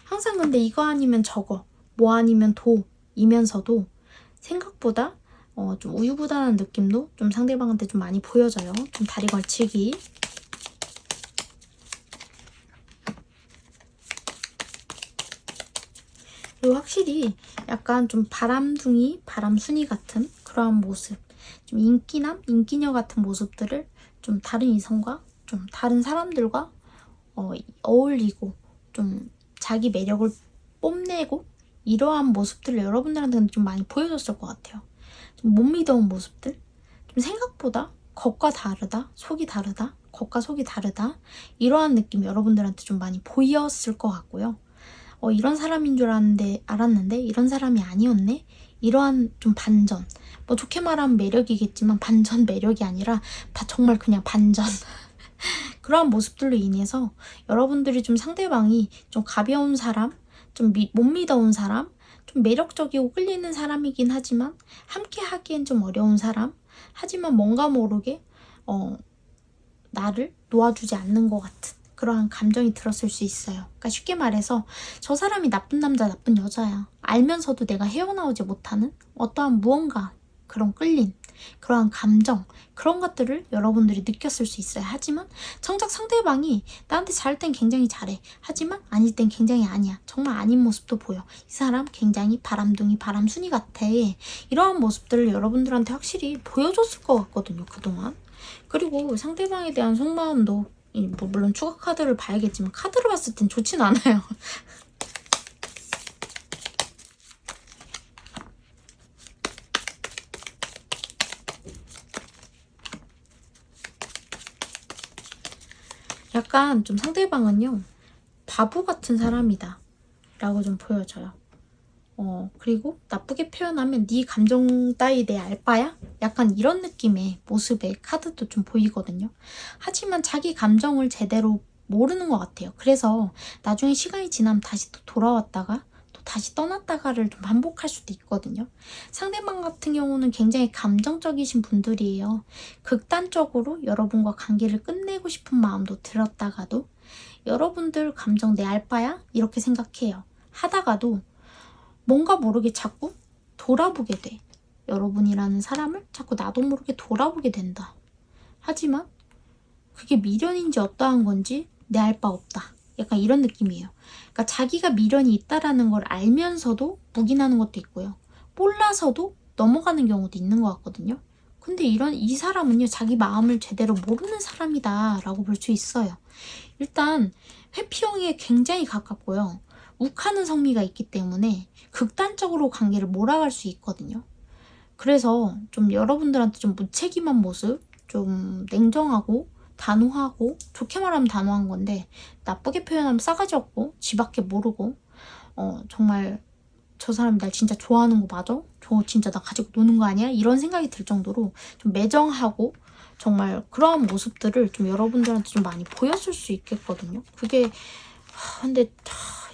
항상 근데 이거 아니면 저거 뭐 아니면 도이면서도 생각보다 좀 우유부단한 느낌도 좀 상대방한테 좀 많이 보여져요. 좀 다리 걸치기. 그리고 확실히 약간 좀 바람둥이, 바람순이 같은 그러한 모습, 좀 인기남, 인기녀 같은 모습들을 좀 다른 이성과 좀 다른 사람들과 어울리고 좀 자기 매력을 뽐내고 이러한 모습들을 여러분들한테는 좀 많이 보여줬을 것 같아요. 좀 못 믿어온 모습들, 좀 생각보다 겉과 다르다, 속이 다르다, 겉과 속이 다르다 이러한 느낌 여러분들한테 좀 많이 보였을 것 같고요. 이런 사람인 줄 알았는데 이런 사람이 아니었네? 이러한 좀 반전. 뭐 좋게 말하면 매력이겠지만 반전 매력이 아니라 정말 그냥 반전. 그러한 모습들로 인해서 여러분들이 좀 상대방이 좀 가벼운 사람, 좀 못 믿어온 사람, 좀 매력적이고 끌리는 사람이긴 하지만 함께 하기엔 좀 어려운 사람. 하지만 뭔가 모르게 나를 놓아주지 않는 것 같은 그러한 감정이 들었을 수 있어요. 그러니까 쉽게 말해서 저 사람이 나쁜 남자, 나쁜 여자야. 알면서도 내가 헤어나오지 못하는 어떠한 무언가 그런 끌림, 그러한 감정, 그런 것들을 여러분들이 느꼈을 수 있어요. 하지만 정작 상대방이 나한테 잘할 땐 굉장히 잘해. 하지만 아닐 땐 굉장히 아니야. 정말 아닌 모습도 보여. 이 사람 굉장히 바람둥이, 바람순이 같아. 이러한 모습들을 여러분들한테 확실히 보여줬을 것 같거든요. 그동안. 그리고 상대방에 대한 속마음도 뭐 물론 추가 카드를 봐야겠지만 카드를 봤을 땐 좋진 않아요. 약간 좀 상대방은요 바보 같은 사람이다 라고 좀 보여져요. 그리고 나쁘게 표현하면 네 감정 따위 내 알바야? 약간 이런 느낌의 모습의 카드도 좀 보이거든요. 하지만 자기 감정을 제대로 모르는 것 같아요. 그래서 나중에 시간이 지나면 다시 또 돌아왔다가 또 다시 떠났다가를 좀 반복할 수도 있거든요. 상대방 같은 경우는 굉장히 감정적이신 분들이에요. 극단적으로 여러분과 관계를 끝내고 싶은 마음도 들었다가도 여러분들 감정 내 알바야? 이렇게 생각해요. 하다가도 뭔가 모르게 자꾸 돌아보게 돼. 여러분이라는 사람을 자꾸 나도 모르게 돌아보게 된다. 하지만 그게 미련인지 어떠한 건지 내 알 바 없다. 약간 이런 느낌이에요. 그러니까 자기가 미련이 있다라는 걸 알면서도 묵인하는 것도 있고요. 몰라서도 넘어가는 경우도 있는 것 같거든요. 근데 이 사람은요, 자기 마음을 제대로 모르는 사람이다 라고 볼 수 있어요. 일단 회피형에 굉장히 가깝고요. 욱하는 성미가 있기 때문에 극단적으로 관계를 몰아갈 수 있거든요. 그래서 좀 여러분들한테 좀 무책임한 모습, 좀 냉정하고 단호하고, 좋게 말하면 단호한 건데 나쁘게 표현하면 싸가지 없고 지밖에 모르고 정말 저 사람이 날 진짜 좋아하는 거 맞아? 저 진짜 나 가지고 노는 거 아니야? 이런 생각이 들 정도로 좀 매정하고 정말 그러한 모습들을 좀 여러분들한테 좀 많이 보였을 수 있겠거든요. 그게 근데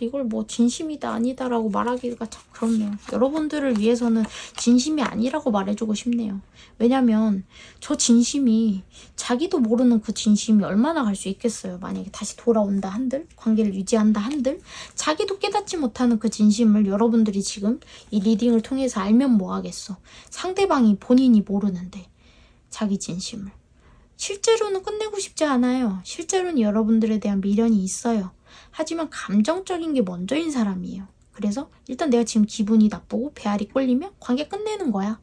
이걸 뭐 진심이다 아니다라고 말하기가 참 그렇네요. 여러분들을 위해서는 진심이 아니라고 말해주고 싶네요. 왜냐면 저 진심이 자기도 모르는 그 진심이 얼마나 갈 수 있겠어요. 만약에 다시 돌아온다 한들, 관계를 유지한다 한들, 자기도 깨닫지 못하는 그 진심을 여러분들이 지금 이 리딩을 통해서 알면 뭐 하겠어. 상대방이 본인이 모르는데 자기 진심을. 실제로는 끝내고 싶지 않아요. 실제로는 여러분들에 대한 미련이 있어요. 하지만 감정적인 게 먼저인 사람이에요. 그래서 일단 내가 지금 기분이 나쁘고 배알이 꼴리면 관계 끝내는 거야.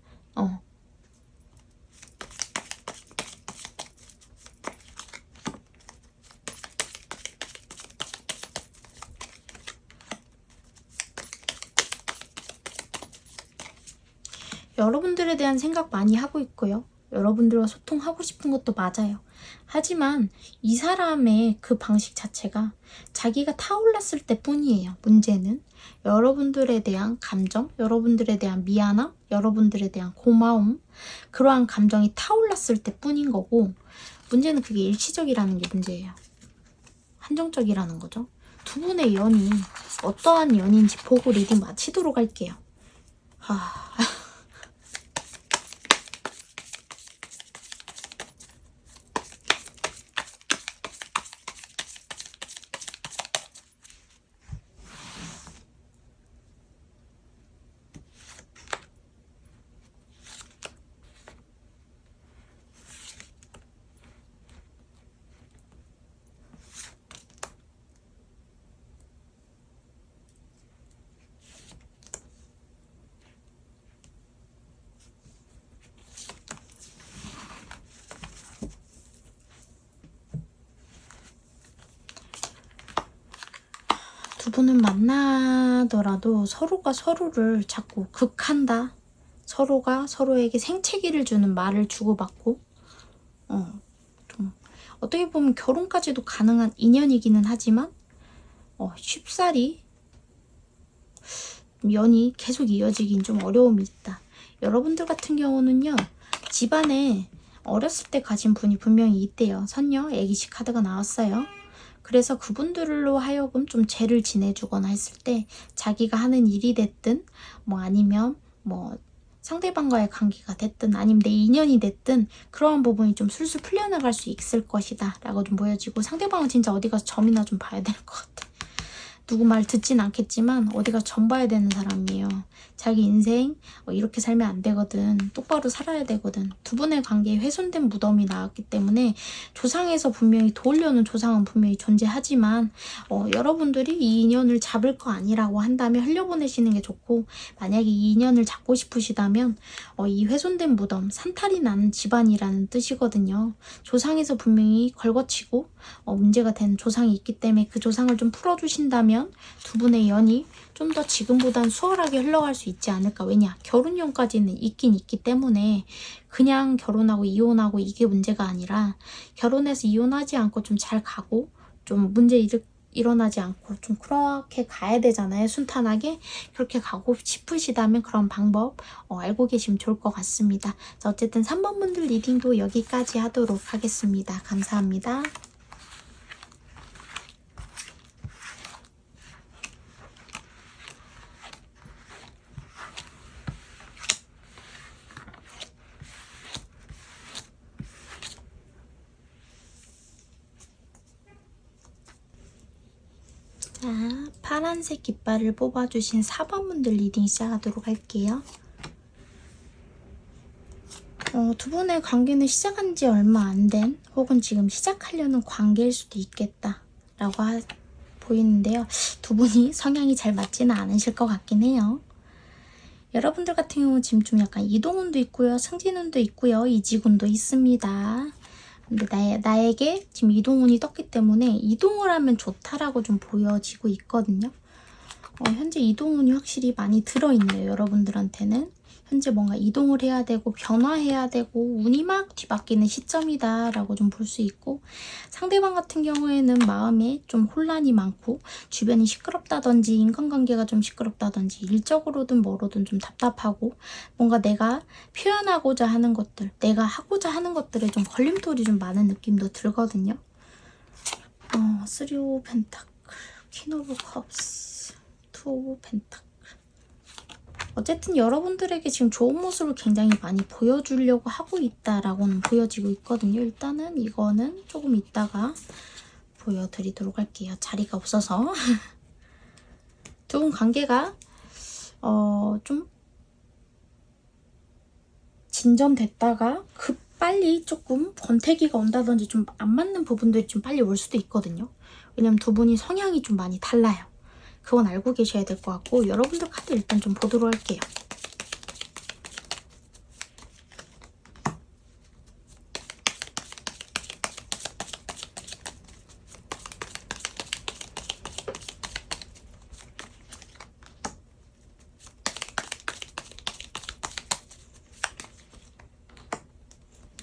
여러분들에 대한 생각 많이 하고 있고요. 여러분들과 소통하고 싶은 것도 맞아요. 하지만 이 사람의 그 방식 자체가 자기가 타올랐을 때 뿐이에요. 문제는 여러분들에 대한 감정, 여러분들에 대한 미안함, 여러분들에 대한 고마움, 그러한 감정이 타올랐을 때 뿐인 거고, 문제는 그게 일시적이라는 게 문제예요. 한정적이라는 거죠. 두 분의 연이 어떠한 연인지 보고 리딩 마치도록 할게요. 두 분은 만나더라도 서로가 서로를 자꾸 극한다. 서로가 서로에게 생채기를 주는 말을 주고받고 좀 어떻게 보면 결혼까지도 가능한 인연이기는 하지만 쉽사리 연이 계속 이어지긴 좀 어려움이 있다. 여러분들 같은 경우는요. 집안에 어렸을 때 가진 분이 분명히 있대요. 선녀, 애기씨 카드가 나왔어요. 그래서 그분들로 하여금 좀 죄를 지내주거나 했을 때 자기가 하는 일이 됐든 뭐 아니면 뭐 상대방과의 관계가 됐든 아니면 내 인연이 됐든 그러한 부분이 좀 술술 풀려나갈 수 있을 것이다 라고 좀 보여지고, 상대방은 진짜 어디 가서 점이나 좀 봐야 될 것 같아. 누구 말 듣진 않겠지만 어디 가서 점 봐야 되는 사람이에요. 자기 인생 이렇게 살면 안 되거든. 똑바로 살아야 되거든. 두 분의 관계에 훼손된 무덤이 나왔기 때문에 조상에서 분명히 도우려는 조상은 분명히 존재하지만 여러분들이 이 인연을 잡을 거 아니라고 한다면 흘려보내시는 게 좋고, 만약에 이 인연을 잡고 싶으시다면 이 훼손된 무덤, 산탈이 나는 집안이라는 뜻이거든요. 조상에서 분명히 걸거치고 문제가 된 조상이 있기 때문에 그 조상을 좀 풀어주신다면 두 분의 연이 좀 더 지금보단 수월하게 흘러갈 수 있지 않을까. 왜냐, 결혼연까지는 있긴 있기 때문에 그냥 결혼하고 이혼하고 이게 문제가 아니라, 결혼해서 이혼하지 않고 좀 잘 가고 좀 문제 일어나지 않고 좀 그렇게 가야 되잖아요. 순탄하게 그렇게 가고 싶으시다면 그런 방법 알고 계시면 좋을 것 같습니다. 자, 어쨌든 3번 분들 리딩도 여기까지 하도록 하겠습니다. 감사합니다. 자, 파란색 깃발을 뽑아주신 4번 분들 리딩 시작하도록 할게요. 두 분의 관계는 시작한 지 얼마 안 된, 혹은 지금 시작하려는 관계일 수도 있겠다 라고 보이는데요. 두 분이 성향이 잘 맞지는 않으실 것 같긴 해요. 여러분들 같은 경우는 지금 좀 약간 이동운도 있고요, 승진운도 있고요, 이직운도 있습니다. 근데 나에게 지금 이동운이 떴기 때문에 이동을 하면 좋다라고 좀 보여지고 있거든요. 현재 이동운이 확실히 많이 들어있네요. 여러분들한테는 현재 뭔가 이동을 해야 되고 변화해야 되고 운이 막 뒤바뀌는 시점이다 라고 좀 볼 수 있고, 상대방 같은 경우에는 마음에 좀 혼란이 많고 주변이 시끄럽다든지 인간관계가 좀 시끄럽다든지 일적으로든 뭐로든 좀 답답하고, 뭔가 내가 표현하고자 하는 것들, 내가 하고자 하는 것들에 좀 걸림돌이 좀 많은 느낌도 들거든요. 3 오브 펜타클, 퀸 오브 컵스, 2 오브 펜타클. 어쨌든 여러분들에게 지금 좋은 모습을 굉장히 많이 보여주려고 하고 있다라고는 보여지고 있거든요. 일단은 이거는 조금 이따가 보여드리도록 할게요. 자리가 없어서. 두 분 관계가 좀 진전됐다가 빨리 조금 권태기가 온다든지 좀 안 맞는 부분들이 좀 빨리 올 수도 있거든요. 왜냐면 두 분이 성향이 좀 많이 달라요. 그건 알고 계셔야 될 것 같고, 여러분들 카드 일단 좀 보도록 할게요.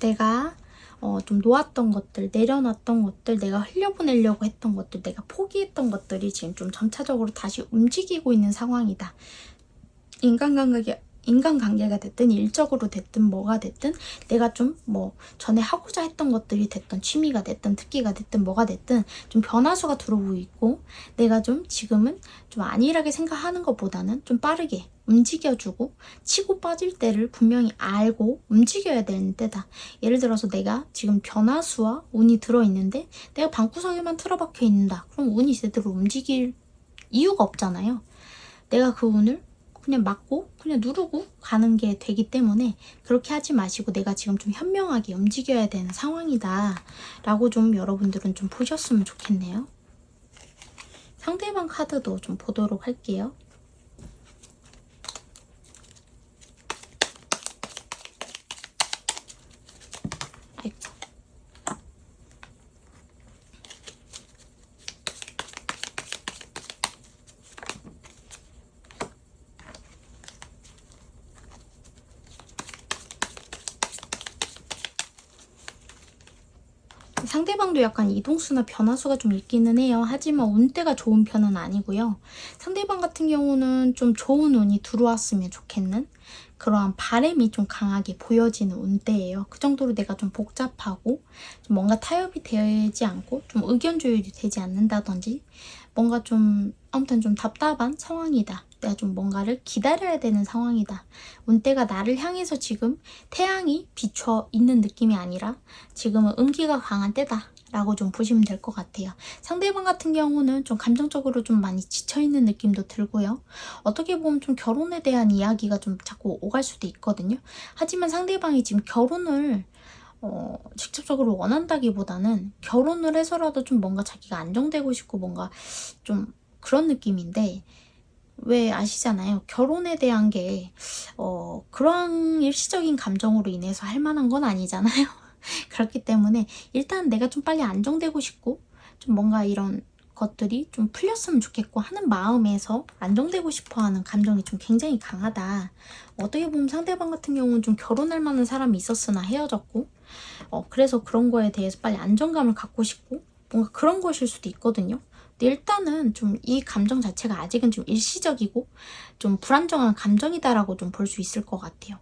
내가 좀 놓았던 것들, 내려놨던 것들, 내가 흘려보내려고 했던 것들, 내가 포기했던 것들이 지금 좀 점차적으로 다시 움직이고 있는 상황이다. 인간관계가 됐든 일적으로 됐든 뭐가 됐든 내가 좀 전에 하고자 했던 것들이 됐든 취미가 됐든 특기가 됐든 뭐가 됐든 좀 변화수가 들어오고 있고, 내가 좀 지금은 좀 안일하게 생각하는 것보다는 좀 빠르게 움직여주고 치고 빠질 때를 분명히 알고 움직여야 되는 때다. 예를 들어서 내가 지금 변화수와 운이 들어있는데 내가 방구석에만 틀어박혀 있는다. 그럼 운이 제대로 움직일 이유가 없잖아요. 내가 그 운을 그냥 맞고 그냥 누르고 가는 게 되기 때문에 그렇게 하지 마시고 내가 지금 좀 현명하게 움직여야 되는 상황이다 라고 좀 여러분들은 좀 보셨으면 좋겠네요. 상대방 카드도 좀 보도록 할게요. 상대방도 약간 이동수나 변화수가 좀 있기는 해요. 하지만 운대가 좋은 편은 아니고요. 상대방 같은 경우는 좀 좋은 운이 들어왔으면 좋겠는 그러한 바램이 좀 강하게 보여지는 운대예요. 그 정도로 내가 좀 복잡하고 좀 뭔가 타협이 되지 않고 좀 의견 조율이 되지 않는다든지 뭔가 좀 아무튼 좀 답답한 상황이다. 내가 좀 뭔가를 기다려야 되는 상황이다. 운대가 나를 향해서 지금 태양이 비춰 있는 느낌이 아니라 지금은 음기가 강한 때다. 라고 좀 보시면 될 것 같아요. 상대방 같은 경우는 좀 감정적으로 좀 많이 지쳐있는 느낌도 들고요. 어떻게 보면 좀 결혼에 대한 이야기가 좀 자꾸 오갈 수도 있거든요. 하지만 상대방이 지금 결혼을 직접적으로 원한다기보다는 결혼을 해서라도 좀 뭔가 자기가 안정되고 싶고 뭔가 좀 그런 느낌인데 왜 아시잖아요. 결혼에 대한 게 그런 일시적인 감정으로 인해서 할 만한 건 아니잖아요. 그렇기 때문에 일단 내가 좀 빨리 안정되고 싶고 좀 뭔가 이런 것들이 좀 풀렸으면 좋겠고 하는 마음에서 안정되고 싶어하는 감정이 좀 굉장히 강하다. 어떻게 보면 상대방 같은 경우는 좀 결혼할 만한 사람이 있었으나 헤어졌고 그래서 그런 거에 대해서 빨리 안정감을 갖고 싶고 뭔가 그런 것일 수도 있거든요. 근데 일단은 좀 이 감정 자체가 아직은 좀 일시적이고 좀 불안정한 감정이다라고 좀 볼 수 있을 것 같아요.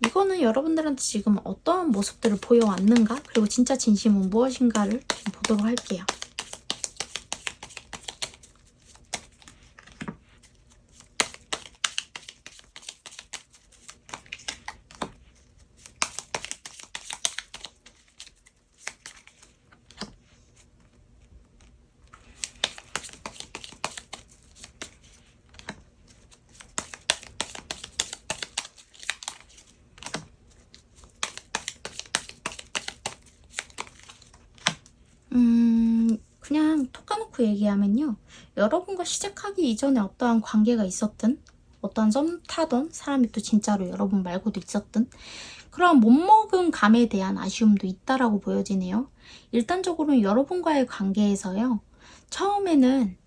이거는 여러분들한테 지금 어떠한 모습들을 보여왔는가? 그리고 진짜 진심은 무엇인가를 좀 보도록 할게요. 그냥 톡 까놓고 얘기하면요. 여러분과 시작하기 이전에 어떠한 관계가 있었든 어떠한 썸 타던 사람이 또 진짜로 여러분 말고도 있었든 그런 못 먹은 감에 대한 아쉬움도 있다라고 보여지네요. 일단적으로는 여러분과의 관계에서요. 처음에는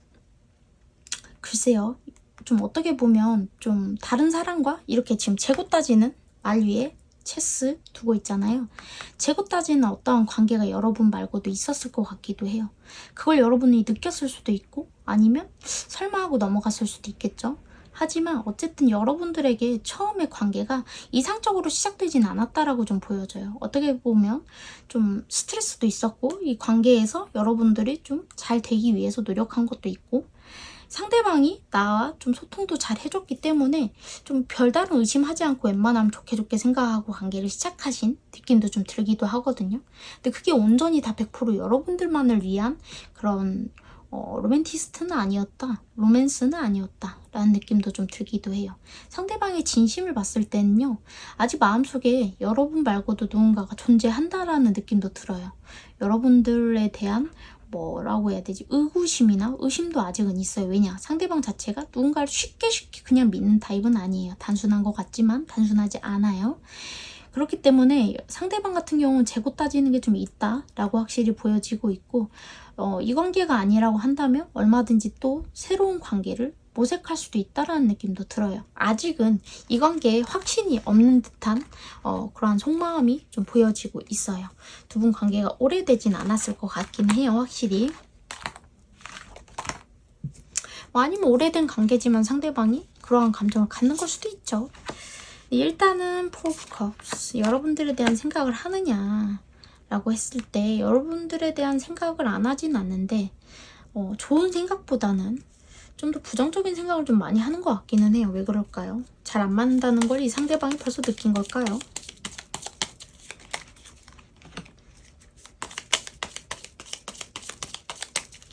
글쎄요. 좀 어떻게 보면 좀 다른 사람과 이렇게 지금 재고 따지는 말 위에 체스 두고 있잖아요. 재고 따지는 어떠한 관계가 여러분 말고도 있었을 것 같기도 해요. 그걸 여러분이 느꼈을 수도 있고 아니면 설마 하고 넘어갔을 수도 있겠죠. 하지만 어쨌든 여러분들에게 처음의 관계가 이상적으로 시작되진 않았다라고 좀 보여져요. 어떻게 보면 좀 스트레스도 있었고 이 관계에서 여러분들이 좀 잘 되기 위해서 노력한 것도 있고 상대방이 나와 좀 소통도 잘 해줬기 때문에 좀 별다른 의심하지 않고 웬만하면 좋게 생각하고 관계를 시작하신 느낌도 좀 들기도 하거든요. 근데 그게 온전히 다 100% 여러분들만을 위한 그런 로맨티스트는 아니었다. 로맨스는 아니었다. 라는 느낌도 좀 들기도 해요. 상대방의 진심을 봤을 때는요. 아직 마음속에 여러분 말고도 누군가가 존재한다라는 느낌도 들어요. 여러분들에 대한 뭐라고 해야 되지? 의구심이나 의심도 아직은 있어요. 왜냐? 상대방 자체가 누군가를 쉽게 그냥 믿는 타입은 아니에요. 단순한 것 같지만 단순하지 않아요. 그렇기 때문에 상대방 같은 경우는 재고 따지는 게 좀 있다라고 확실히 보여지고 있고 이 관계가 아니라고 한다면 얼마든지 또 새로운 관계를 모색할 수도 있다라는 느낌도 들어요. 아직은 이 관계에 확신이 없는 듯한 그러한 속마음이 좀 보여지고 있어요. 두 분 관계가 오래되진 않았을 것 같긴 해요. 확실히. 아니면 오래된 관계지만 상대방이 그러한 감정을 갖는 걸 수도 있죠. 일단은 포 오브 컵스 여러분들에 대한 생각을 하느냐 라고 했을 때 여러분들에 대한 생각을 안 하진 않는데 좋은 생각보다는 좀 더 부정적인 생각을 좀 많이 하는 것 같기는 해요. 왜 그럴까요? 잘 안 맞는다는 걸 이 상대방이 벌써 느낀 걸까요?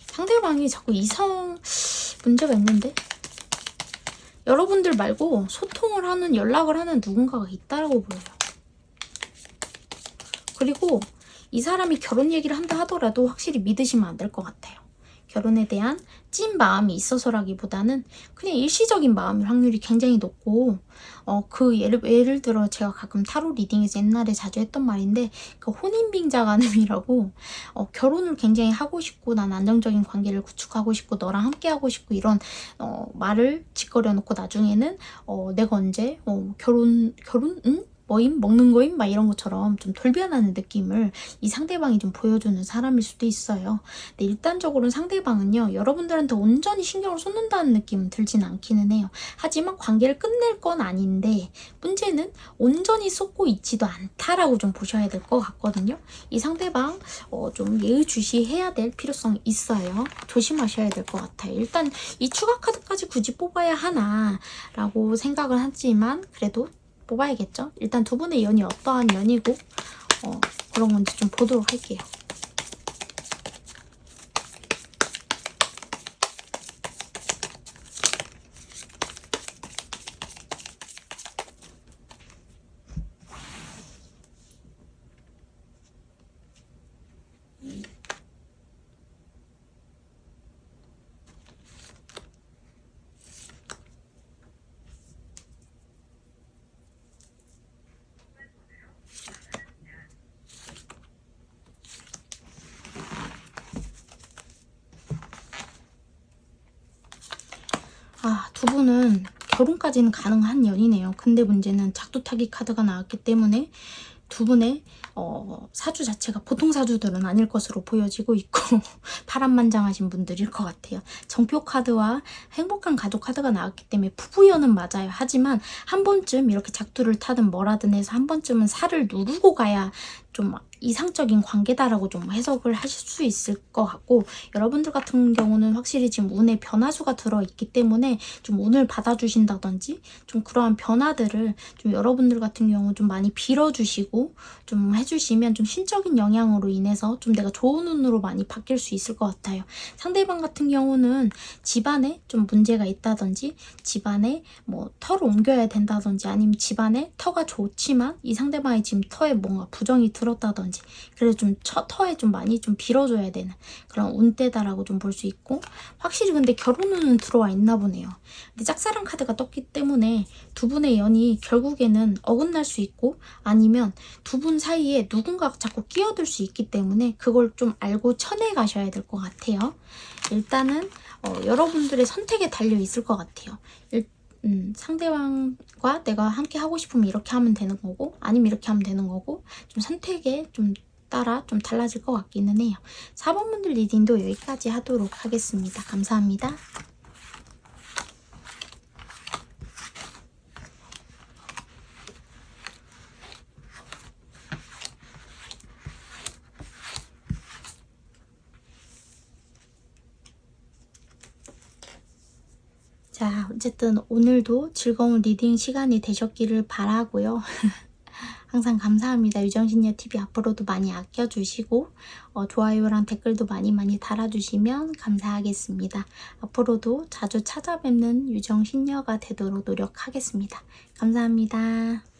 상대방이 자꾸 이성 문제가 있는데 여러분들 말고 소통을 하는 연락을 하는 누군가가 있다라고 보여요. 그리고 이 사람이 결혼 얘기를 한다 하더라도 확실히 믿으시면 안 될 것 같아요. 결혼에 대한 찐 마음이 있어서라기보다는 그냥 일시적인 마음일 확률이 굉장히 높고 그 예를 들어 제가 가끔 타로 리딩에서 옛날에 자주 했던 말인데 그 혼인빙자간음이라고 결혼을 굉장히 하고 싶고 난 안정적인 관계를 구축하고 싶고 너랑 함께 하고 싶고 이런 말을 짓거려 놓고 나중에는 내가 언제 결혼 응? 뭐임? 먹는 거임? 막 이런 것처럼 좀 돌변하는 느낌을 이 상대방이 좀 보여주는 사람일 수도 있어요. 근데 일단적으로는 상대방은요, 여러분들한테 온전히 신경을 쏟는다는 느낌은 들진 않기는 해요. 하지만 관계를 끝낼 건 아닌데 문제는 온전히 쏟고 있지도 않다라고 좀 보셔야 될 것 같거든요. 이 상대방 좀 예의주시해야 될 필요성이 있어요. 조심하셔야 될 것 같아요. 일단 이 추가 카드까지 굳이 뽑아야 하나 라고 생각을 하지만 그래도 뽑아야겠죠? 일단 두 분의 연이 어떠한 연이고 그런 건지 좀 보도록 할게요. 두 분은 결혼까지는 가능한 연이네요. 근데 문제는 작두타기 카드가 나왔기 때문에 두 분의 사주 자체가 보통 사주들은 아닐 것으로 보여지고 있고 파란만장하신 분들일 것 같아요. 정표 카드와 행복한 가족 카드가 나왔기 때문에 부부연은 맞아요. 하지만 한 번쯤 이렇게 작두를 타든 뭐라든 해서 한 번쯤은 살을 누르고 가야 좀 이상적인 관계다라고 좀 해석을 하실 수 있을 것 같고, 여러분들 같은 경우는 확실히 지금 운에 변화수가 들어있기 때문에 좀 운을 받아주신다든지 좀 그러한 변화들을 좀 여러분들 같은 경우 좀 많이 빌어주시고 좀 해주시면 좀 신적인 영향으로 인해서 좀 내가 좋은 운으로 많이 바뀔 수 있을 것 같아요. 상대방 같은 경우는 집안에 좀 문제가 있다든지 집안에 뭐 터를 옮겨야 된다든지 아니면 집안에 터가 좋지만 이 상대방의 지금 터에 뭔가 부정이 들었다든지 그래서 좀 터에 좀 많이 좀 빌어줘야 되는 그런 운때다라고 좀 볼 수 있고, 확실히 근데 결혼운은 들어와 있나 보네요. 근데 짝사랑 카드가 떴기 때문에 두 분의 연이 결국에는 어긋날 수 있고 아니면 두 분 사이에 누군가가 자꾸 끼어들 수 있기 때문에 그걸 좀 알고 쳐내 가셔야 될 것 같아요. 일단은 여러분들의 선택에 달려 있을 것 같아요. 상대방과 내가 함께 하고 싶으면 이렇게 하면 되는 거고 아니면 이렇게 하면 되는 거고 좀 선택에 좀 따라 좀 달라질 것 같기는 해요. 4번 분들 리딩도 여기까지 하도록 하겠습니다. 감사합니다. 자, 어쨌든 오늘도 즐거운 리딩 시간이 되셨기를 바라고요. 항상 감사합니다. 유정신녀TV 앞으로도 많이 아껴주시고 좋아요랑 댓글도 많이 달아주시면 감사하겠습니다. 앞으로도 자주 찾아뵙는 유정신녀가 되도록 노력하겠습니다. 감사합니다.